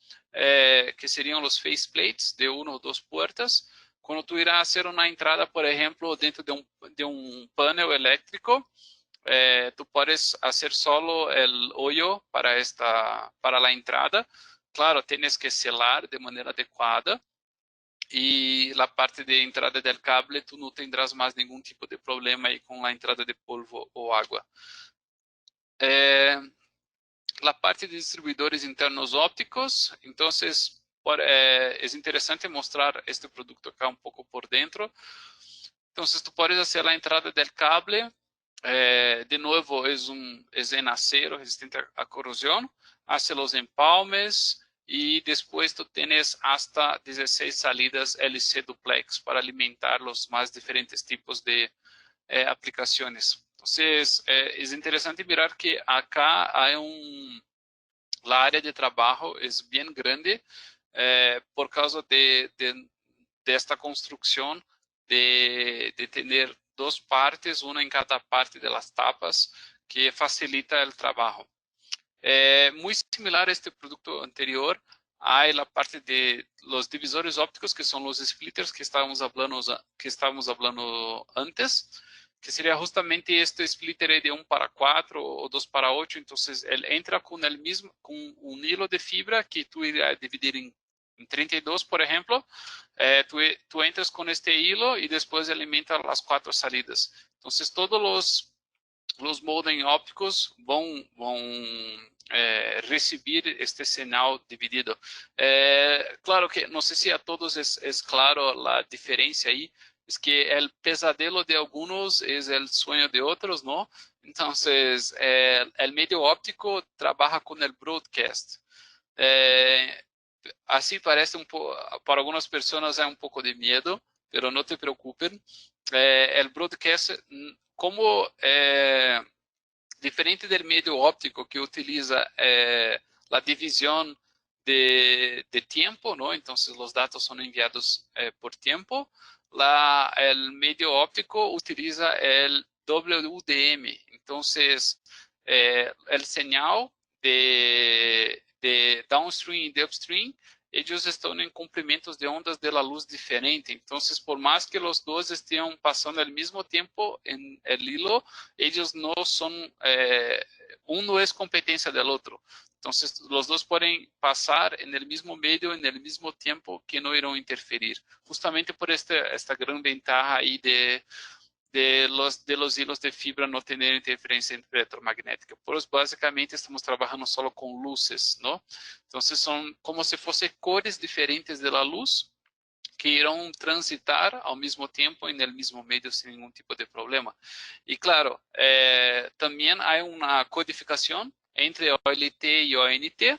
que seriam os faceplates de 1 ou 2 puertas. Quando tu irás fazer uma entrada, por exemplo, dentro de um painel elétrico, tu podes fazer solo o hoyo para a entrada. Claro, tienes que selar de maneira adequada e a parte de entrada do cable tu não tendrás mais nenhum tipo de problema aí com a entrada de polvo ou água. A parte de distribuidores internos ópticos, então es interesante mostrar este producto acá un poco por dentro. Entonces tú puedes hacer la entrada del cable. De nuevo es en acero resistente a corrosión. Hace los empalmes y después tú tienes hasta 16 salidas LC duplex para alimentar los más diferentes tipos de aplicaciones. Entonces es interesante mirar que acá hay la área de trabajo es bien grande por causa de esta construcción de tener dos partes, una en cada parte de las tapas, que facilita el trabajo. Muy similar a este producto anterior, hay la parte de los divisores ópticos, que son los splitters que estábamos hablando antes, que sería justamente este splitter de 1:4 o 2:8. Entonces él entra con un hilo de fibra que tú irás a dividir en 32, por ejemplo. Tú entras con este hilo y después alimenta las 4 salidas. Entonces todos los modems ópticos vão recibir este sinal dividido. Claro que no sé si a todos es claro la diferencia ahí. Es que el pesadelo de algunos es el sueño de otros, ¿no? Entonces, el medio óptico trabaja con el broadcast. Así parece para algunas personas hay un poco de miedo, pero no te preocupen. El broadcast, como diferente del medio óptico que utiliza la división de tiempo, ¿no? Entonces los datos son enviados por tiempo. El medio óptico utiliza el WDM. Entonces el señal de downstream y de upstream, ellos están en comprimentos de ondas de la luz diferente. Entonces, por más que los dos estén pasando al mismo tiempo en el hilo, ellos no son, uno es competencia del otro. Entonces, los dos pueden pasar en el mismo medio, en el mismo tiempo, que no irán a interferir. Justamente por esta gran ventaja ahí de los hilos de fibra no tener interferencia electromagnética. Pues básicamente estamos trabajando solo con luces, ¿no? Entonces son como si fuesen cores diferentes de la luz que irán transitar al mismo tiempo en el mismo medio sin ningún tipo de problema. Y claro, también hay una codificación entre OLT y ONT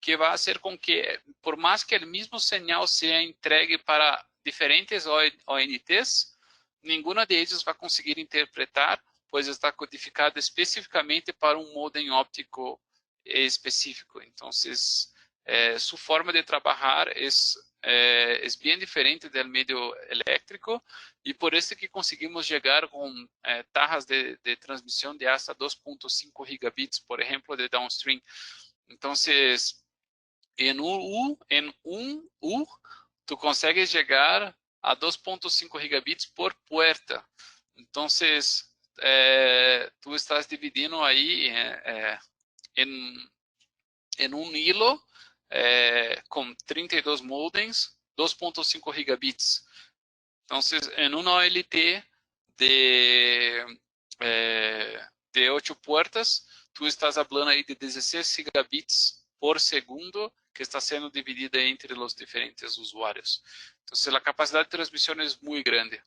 que va a hacer con que, por más que el mismo señal sea entregue para diferentes ONTs, ninguna de ellas va a conseguir interpretar, pues está codificada específicamente para un modem óptico específico. Entonces, su forma de trabajar es bien diferente del medio eléctrico, y por eso que conseguimos llegar con tajas de transmisión de hasta 2.5 gigabits, por ejemplo, de downstream. Entonces, en un U, tú consigues llegar a 2.5 gigabits por puerta. Entonces, tú estás dividiendo ahí en un hilo con 32 modems, 2.5 gigabits. Entonces, en una OLT de 8 puertas, tú estás hablando ahí de 16 gigabits por segundo que está siendo dividida entre los diferentes usuarios. Entonces, la capacidad de transmisión es muy grande.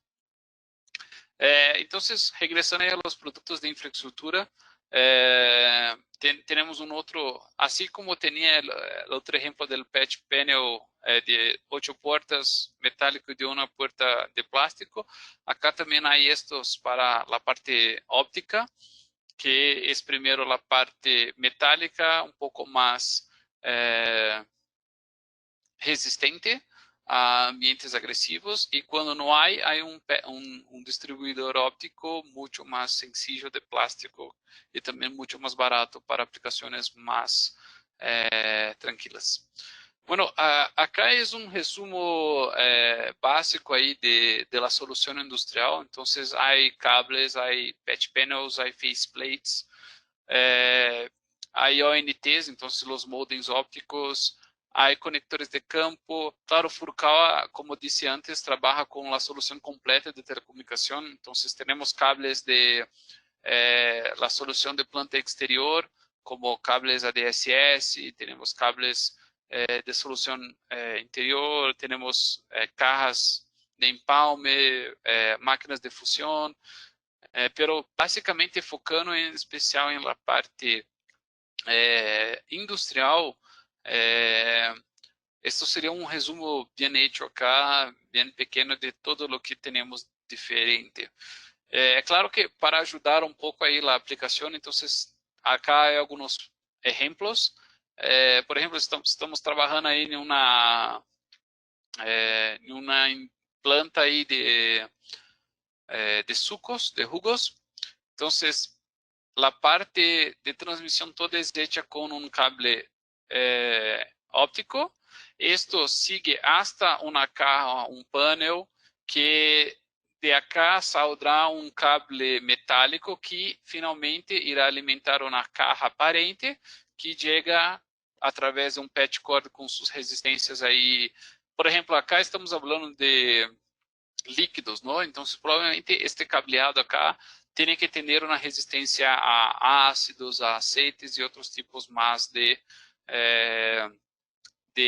Entonces, regresando a los productos de infraestructura, tenemos un otro, así como tenía el otro ejemplo del patch panel de 8 puertas metálico y de una puerta de plástico, acá también hay estos para la parte óptica, que es primero la parte metálica, un poco más resistente a ambientes agresivos, y cuando no hay un distribuidor óptico mucho más sencillo de plástico y también mucho más barato para aplicaciones más tranquilas. Bueno, acá es un resumo básico ahí de la solución industrial. Entonces hay cables, hay patch panels, hay faceplates, hay ONTs, entonces los modems ópticos, hay conectores de campo. Claro, Furukawa, como dije antes, trabaja con la solución completa de telecomunicación. Entonces tenemos cables de la solución de planta exterior, como cables ADSS, y tenemos cables de solución interior, tenemos cajas de empalme, máquinas de fusión, pero básicamente focando en especial en la parte industrial. Esto seria um resumo bem hecho acá, bem pequeno de todo o que temos diferente. É claro que para ajudar um pouco aí a aplicação, então acá há alguns exemplos. Por exemplo, estamos trabalhando aí em uma planta aí de sucos, de jugos. Então, a parte de transmissão toda é hecha com um cable óptico. Esto sigue hasta una caja, un panel, que de acá saldrá um cable metálico que finalmente irá alimentar uma caja aparente que chega através de um patch cord com suas resistências aí. Por exemplo, acá estamos falando de líquidos, não? Então, provavelmente este cableado acá tem que ter uma resistência a ácidos, a aceites e outros tipos mais de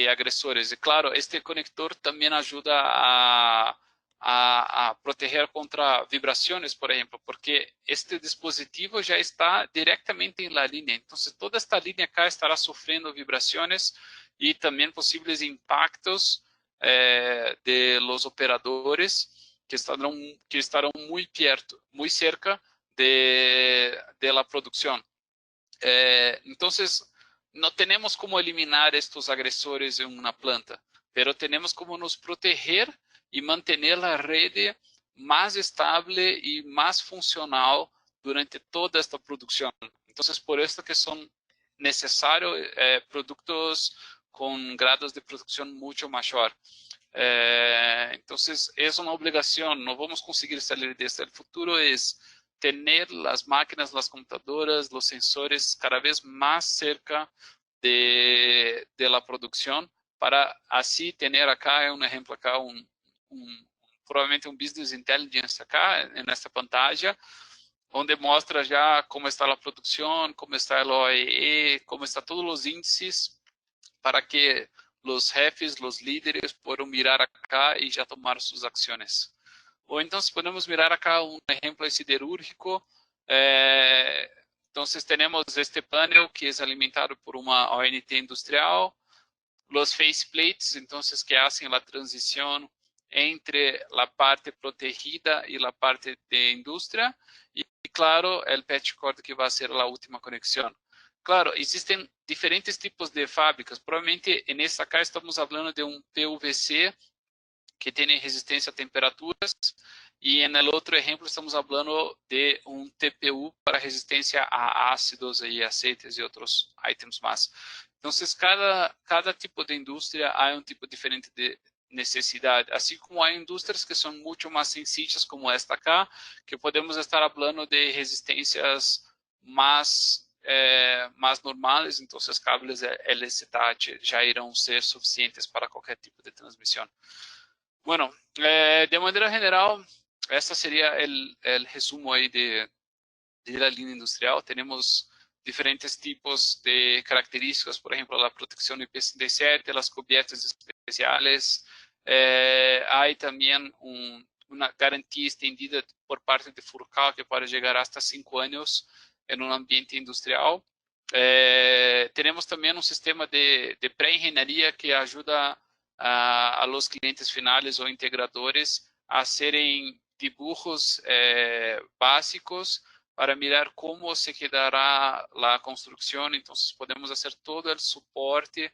agressores. E claro, este conector também ajuda a proteger contra vibrações, por exemplo, porque este dispositivo já está diretamente em la linha. Então, toda esta linha acá estará sofrendo vibrações e também possíveis impactos de los operadores que estarão muito perto, muito cerca de la produção. Então, não temos como eliminar estes agressores em uma planta, pero temos como nos proteger e manter a rede mais estável e mais funcional durante toda esta produção. Então, por isso que são necessários produtos com grados de produção muito maior. Então, é uma obrigação, não vamos conseguir sair disso. O futuro é ter as máquinas, as computadoras, os sensores cada vez mais cerca de la produção, para assim ter acá exemplo acá provavelmente business intelligence acá nesta pantalla, onde mostra já como está a produção, como está o OEE, como está todos os índices, para que os jefes, os líderes possam mirar acá e já tomar suas ações. Ou então, podemos mirar acá exemplo siderúrgico. Então, temos este panel que é alimentado por uma ONT industrial, os faceplates, então, que fazem a transição entre a parte protegida e a parte de indústria, e, claro, o patch cord que vai ser a última conexão. Claro, existem diferentes tipos de fábricas. Provavelmente, nessa cá, estamos falando de PVC, que tem resistência a temperaturas, e no outro exemplo estamos falando de TPU para resistência a ácidos e aceites e outros itens mais. Então, cada tipo de indústria há tipo diferente de necessidade, assim como há indústrias que são muito mais sensíveis, como esta cá, que podemos estar falando de resistências mais normais, então os cables LSTAT já irão ser suficientes para qualquer tipo de transmissão. Bueno, de maneira geral, esse seria o resumo aí de la linha industrial. Temos diferentes tipos de características, por exemplo, a proteção IP67, as cobertas especiais. Há também uma garantia estendida por parte de Furcal que pode chegar hasta 5 anos em um ambiente industrial. Temos também um sistema de pré-engenharia que ajuda a los clientes finales ou integradores a hacerem dibujos básicos para mirar como se quedará a construção. Então, podemos fazer todo o suporte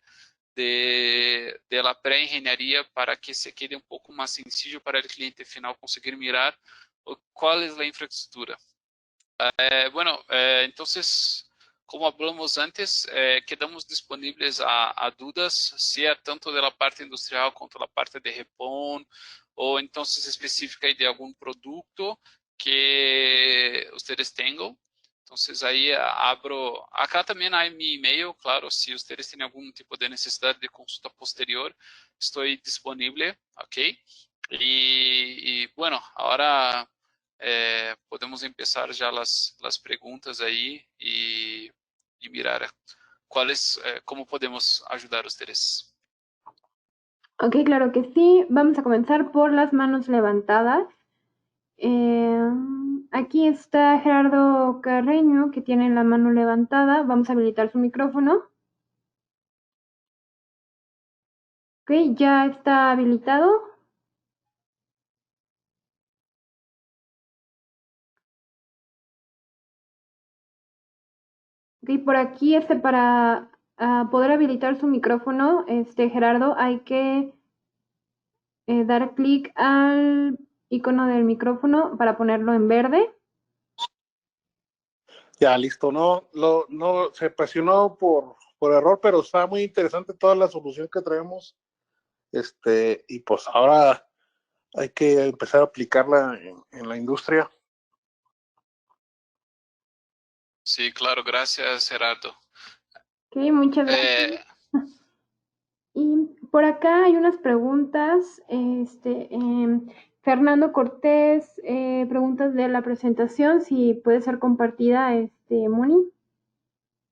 de la pré-engenharia para que se quede um pouco mais sencillo para o cliente final conseguir mirar qual é a infraestrutura. Bueno, entonces, como hablamos antes, quedamos disponíveis a dudas, seja tanto da parte industrial quanto da parte de repon, ou então específica de algum produto que vocês tenham. Então, aí abro. Acá também há meu e-mail, claro, se vocês têm algum tipo de necessidade de consulta posterior, estou disponível, ok? E bueno, agora podemos começar já as perguntas aí e mirar cómo podemos ayudar a ustedes. Ok, claro que sí. Vamos a comenzar por las manos levantadas. Aquí está Gerardo Carreño, que tiene la mano levantada. Vamos a habilitar su micrófono. Ok, ya está habilitado. Ok, por aquí, para poder habilitar su micrófono, Gerardo, hay que dar clic al icono del micrófono para ponerlo en verde. Ya, listo. No, se presionó por error, pero está muy interesante toda la solución que traemos. Y pues ahora hay que empezar a aplicarla en la industria. Sí, claro, gracias, Gerardo. Ok, muchas gracias. Y por acá hay unas preguntas. Fernando Cortés, preguntas de la presentación, si puede ser compartida, Moni.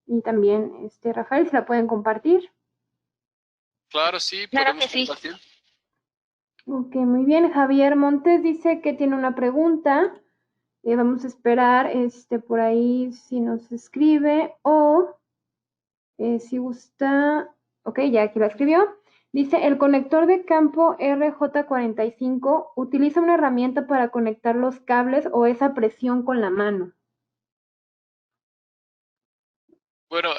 Y también, Rafael, si la pueden compartir. Claro, sí, Claro podemos que sí. compartir. Ok, muy bien. Javier Montes dice que tiene una pregunta. Vamos a esperar, por ahí si nos escribe o si gusta. Ok, ya aquí la escribió. Dice, el conector de campo RJ45 utiliza una herramienta para conectar los cables o esa presión con la mano. Bueno,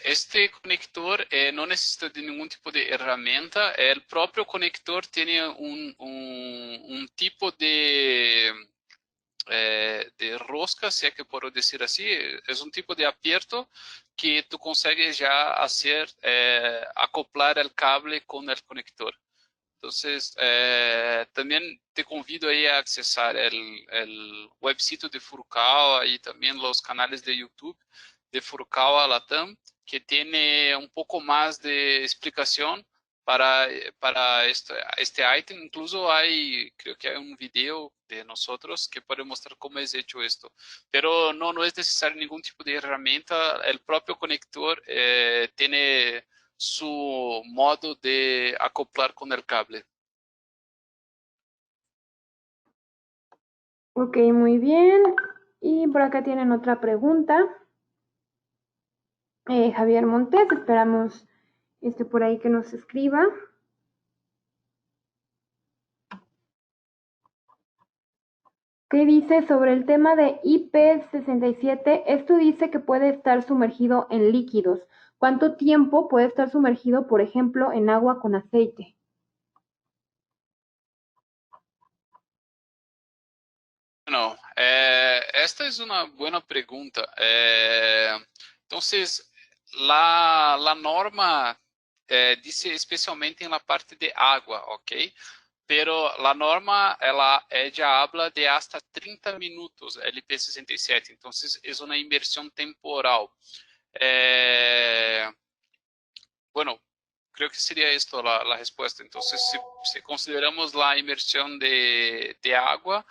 este conector no necesita de ningún tipo de herramienta. El propio conector tiene un tipo de rosca, si es que puedo decir así. Es un tipo de abierto que tú consigues ya hacer, acoplar el cable con el conector. Entonces, también te convido ahí a accesar el website de Furukawa y también los canales de YouTube de Furukawa Latam, que tiene un poco más de explicación para este item. Incluso creo que hay un video de nosotros que puede mostrar cómo es hecho esto. Pero no es necesario ningún tipo de herramienta. El propio conector tiene su modo de acoplar con el cable. Ok, muy bien. Y por acá tienen otra pregunta. Javier Montes, esperamos por ahí que nos escriba. ¿Qué dice sobre el tema de IP67? Esto dice que puede estar sumergido en líquidos. ¿Cuánto tiempo puede estar sumergido, por ejemplo, en agua con aceite? Bueno, esta es una buena pregunta. Entonces, la norma dice especialmente en la parte de agua, ¿ok? Pero la norma, ella habla de hasta 30 minutos, LP67. Entonces, es una inversión temporal. Bueno, creo que sería esto la respuesta. Entonces, si consideramos la inmersión de agua,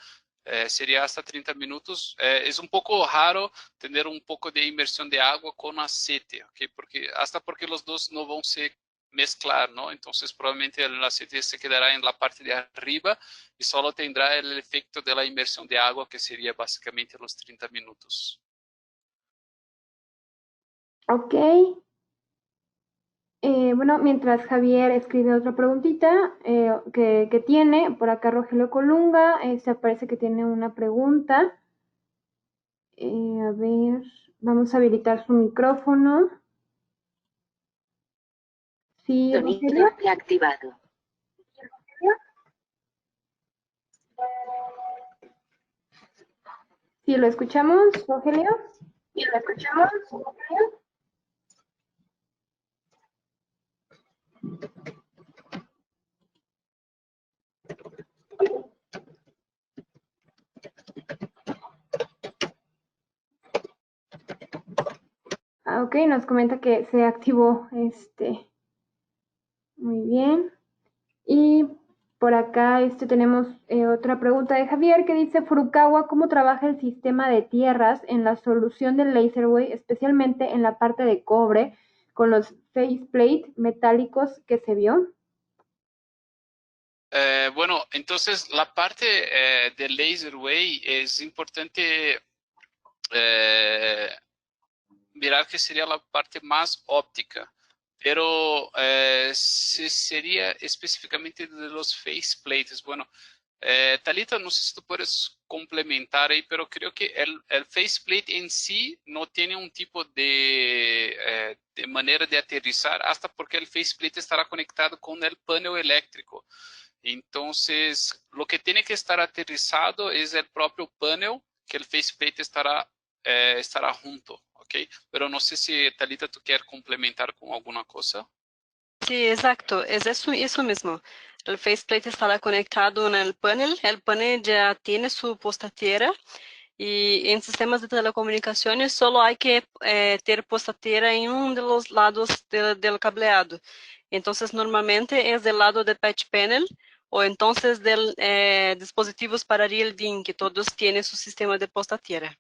sería hasta 30 minutos. Es un poco raro tener un poco de inmersión de agua con aceite, ¿ok? Porque los dos no van a se mezclar, ¿no? Entonces, probablemente el aceite se quedará en la parte de arriba y solo tendrá el efecto de la inmersión de agua, que sería básicamente los 30 minutos. Ok. Bueno, mientras Javier escribe otra preguntita que tiene, por acá Rogelio Colunga, parece que tiene una pregunta. A ver, vamos a habilitar su micrófono. Sí, Rogelio. Reactivado. Sí, lo escuchamos, Rogelio. ¿Y lo escuchamos? Ok, nos comenta que se activó muy bien. Y Por acá tenemos otra pregunta de Javier que dice, Furukawa, ¿cómo trabaja el sistema de tierras en la solución del Laserwave, especialmente en la parte de cobre, con los faceplate metálicos que se vio? Bueno, entonces la parte del Laserwave es importante mirar que sería la parte más óptica, pero si sería específicamente de los faceplates. Bueno, Thalita, no sé si tú puedes complementar ahí, pero creo que el faceplate en sí no tiene un tipo de manera de aterrizar, hasta porque el faceplate estará conectado con el panel eléctrico. Entonces, lo que tiene que estar aterrizado es el propio panel, que el faceplate estará junto, ¿ok? Pero no sé si, Thalita, tú quieres complementar con alguna cosa. Sí, exacto, es eso mismo. El faceplate estará conectado en el panel ya tiene su postatera y en sistemas de telecomunicaciones solo hay que tener postatera en uno de los lados del cableado. Entonces normalmente es del lado del patch panel o entonces del dispositivos para real DIN, que todos tienen su sistema de postatera.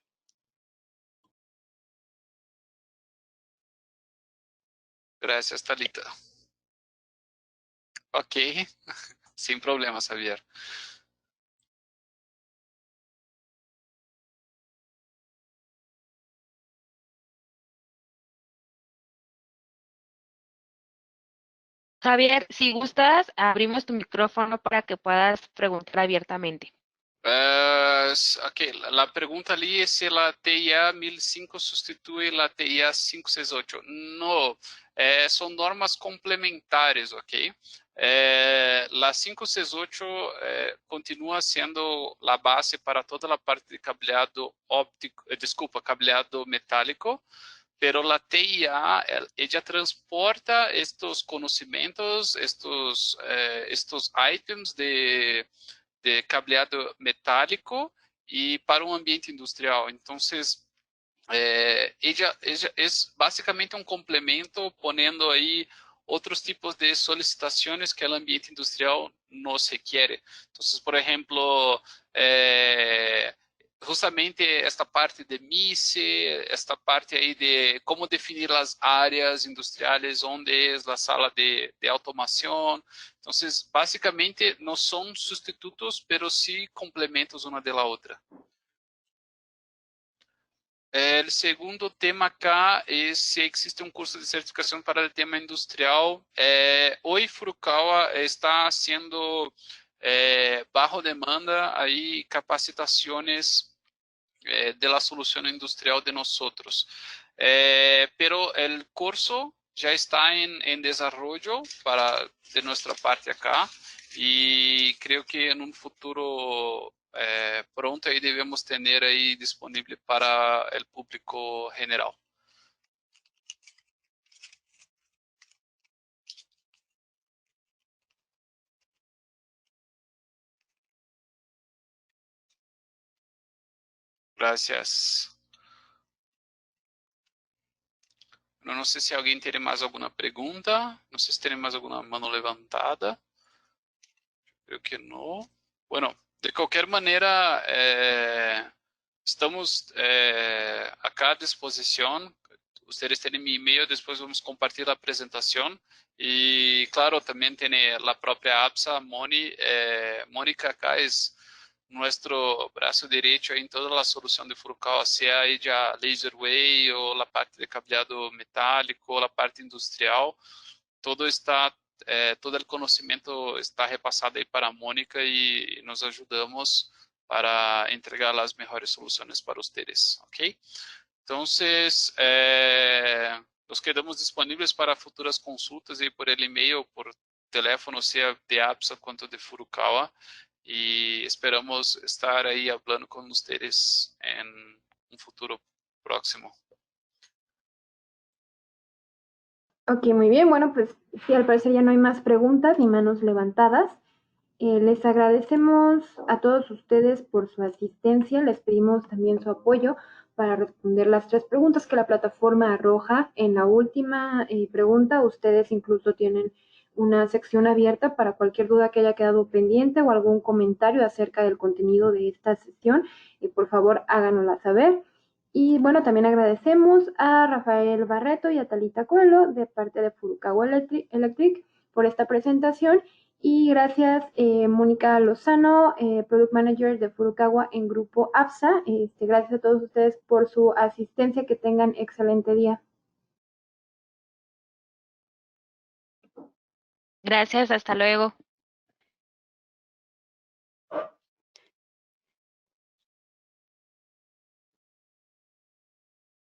Gracias, Thalita. Ok, sin problemas, Javier. Javier, si gustas, abrimos tu micrófono para que puedas preguntar abiertamente. Ok, la pregunta ali es si la TIA 1005 sustituye la TIA 568. No, son normas complementares, ¿ok? La 568 continúa siendo la base para toda la parte de cableado óptico, cableado metálico, pero la TIA, ella transporta estos conocimientos, estos items de cableado metálico y para un ambiente industrial. Entonces, ella es básicamente un complemento poniendo ahí otros tipos de solicitaciones que el ambiente industrial no se quiere. Entonces, por ejemplo, justamente esta parte de MICE, esta parte ahí de cómo definir las áreas industriales, dónde es la sala de automación. Entonces, básicamente no son sustitutos, pero sí complementos una de la otra. El segundo tema acá es si existe un curso de certificación para el tema industrial. Hoy Furukawa está haciendo bajo demanda ahí capacitaciones de la solución industrial de nosotros. Pero el curso ya está en desarrollo de nuestra parte acá y creo que en un futuro pronto ahí debemos tener ahí disponible para el público general. Gracias. No sé si alguien tiene más alguna pregunta. No sé si tiene más alguna mano levantada. Creo que no. Bueno, de cualquier manera, estamos acá a disposición. Ustedes tienen mi email, después vamos a compartir la presentación. Y claro, también tiene la propia APSA, Mónica acá es nuestro brazo derecho en toda la solución de Furukawa, sea ella Laserwave o la parte de cableado metálico, la parte industrial. Todo está todo el conocimiento está repasado ahí para Mónica y nos ayudamos para entregar las mejores soluciones para ustedes, ¿ok? Entonces, nos quedamos disponibles para futuras consultas ahí por el email o por teléfono, sea de APSA cuanto de Furukawa, y esperamos estar ahí hablando con ustedes en un futuro próximo. Ok, muy bien. Bueno, pues sí, al parecer ya no hay más preguntas ni manos levantadas. Les agradecemos a todos ustedes por su asistencia. Les pedimos también su apoyo para responder las 3 preguntas que la plataforma arroja. En la última pregunta, ustedes incluso tienen una sección abierta para cualquier duda que haya quedado pendiente o algún comentario acerca del contenido de esta sesión. Por favor, háganosla saber. Y bueno, también agradecemos a Rafael Barreto y a Talita Coelho de parte de Furukawa Electric por esta presentación. Y gracias, Mónica Lozano, Product Manager de Furukawa en Grupo APSA. Gracias a todos ustedes por su asistencia. Que tengan excelente día. Gracias, hasta luego.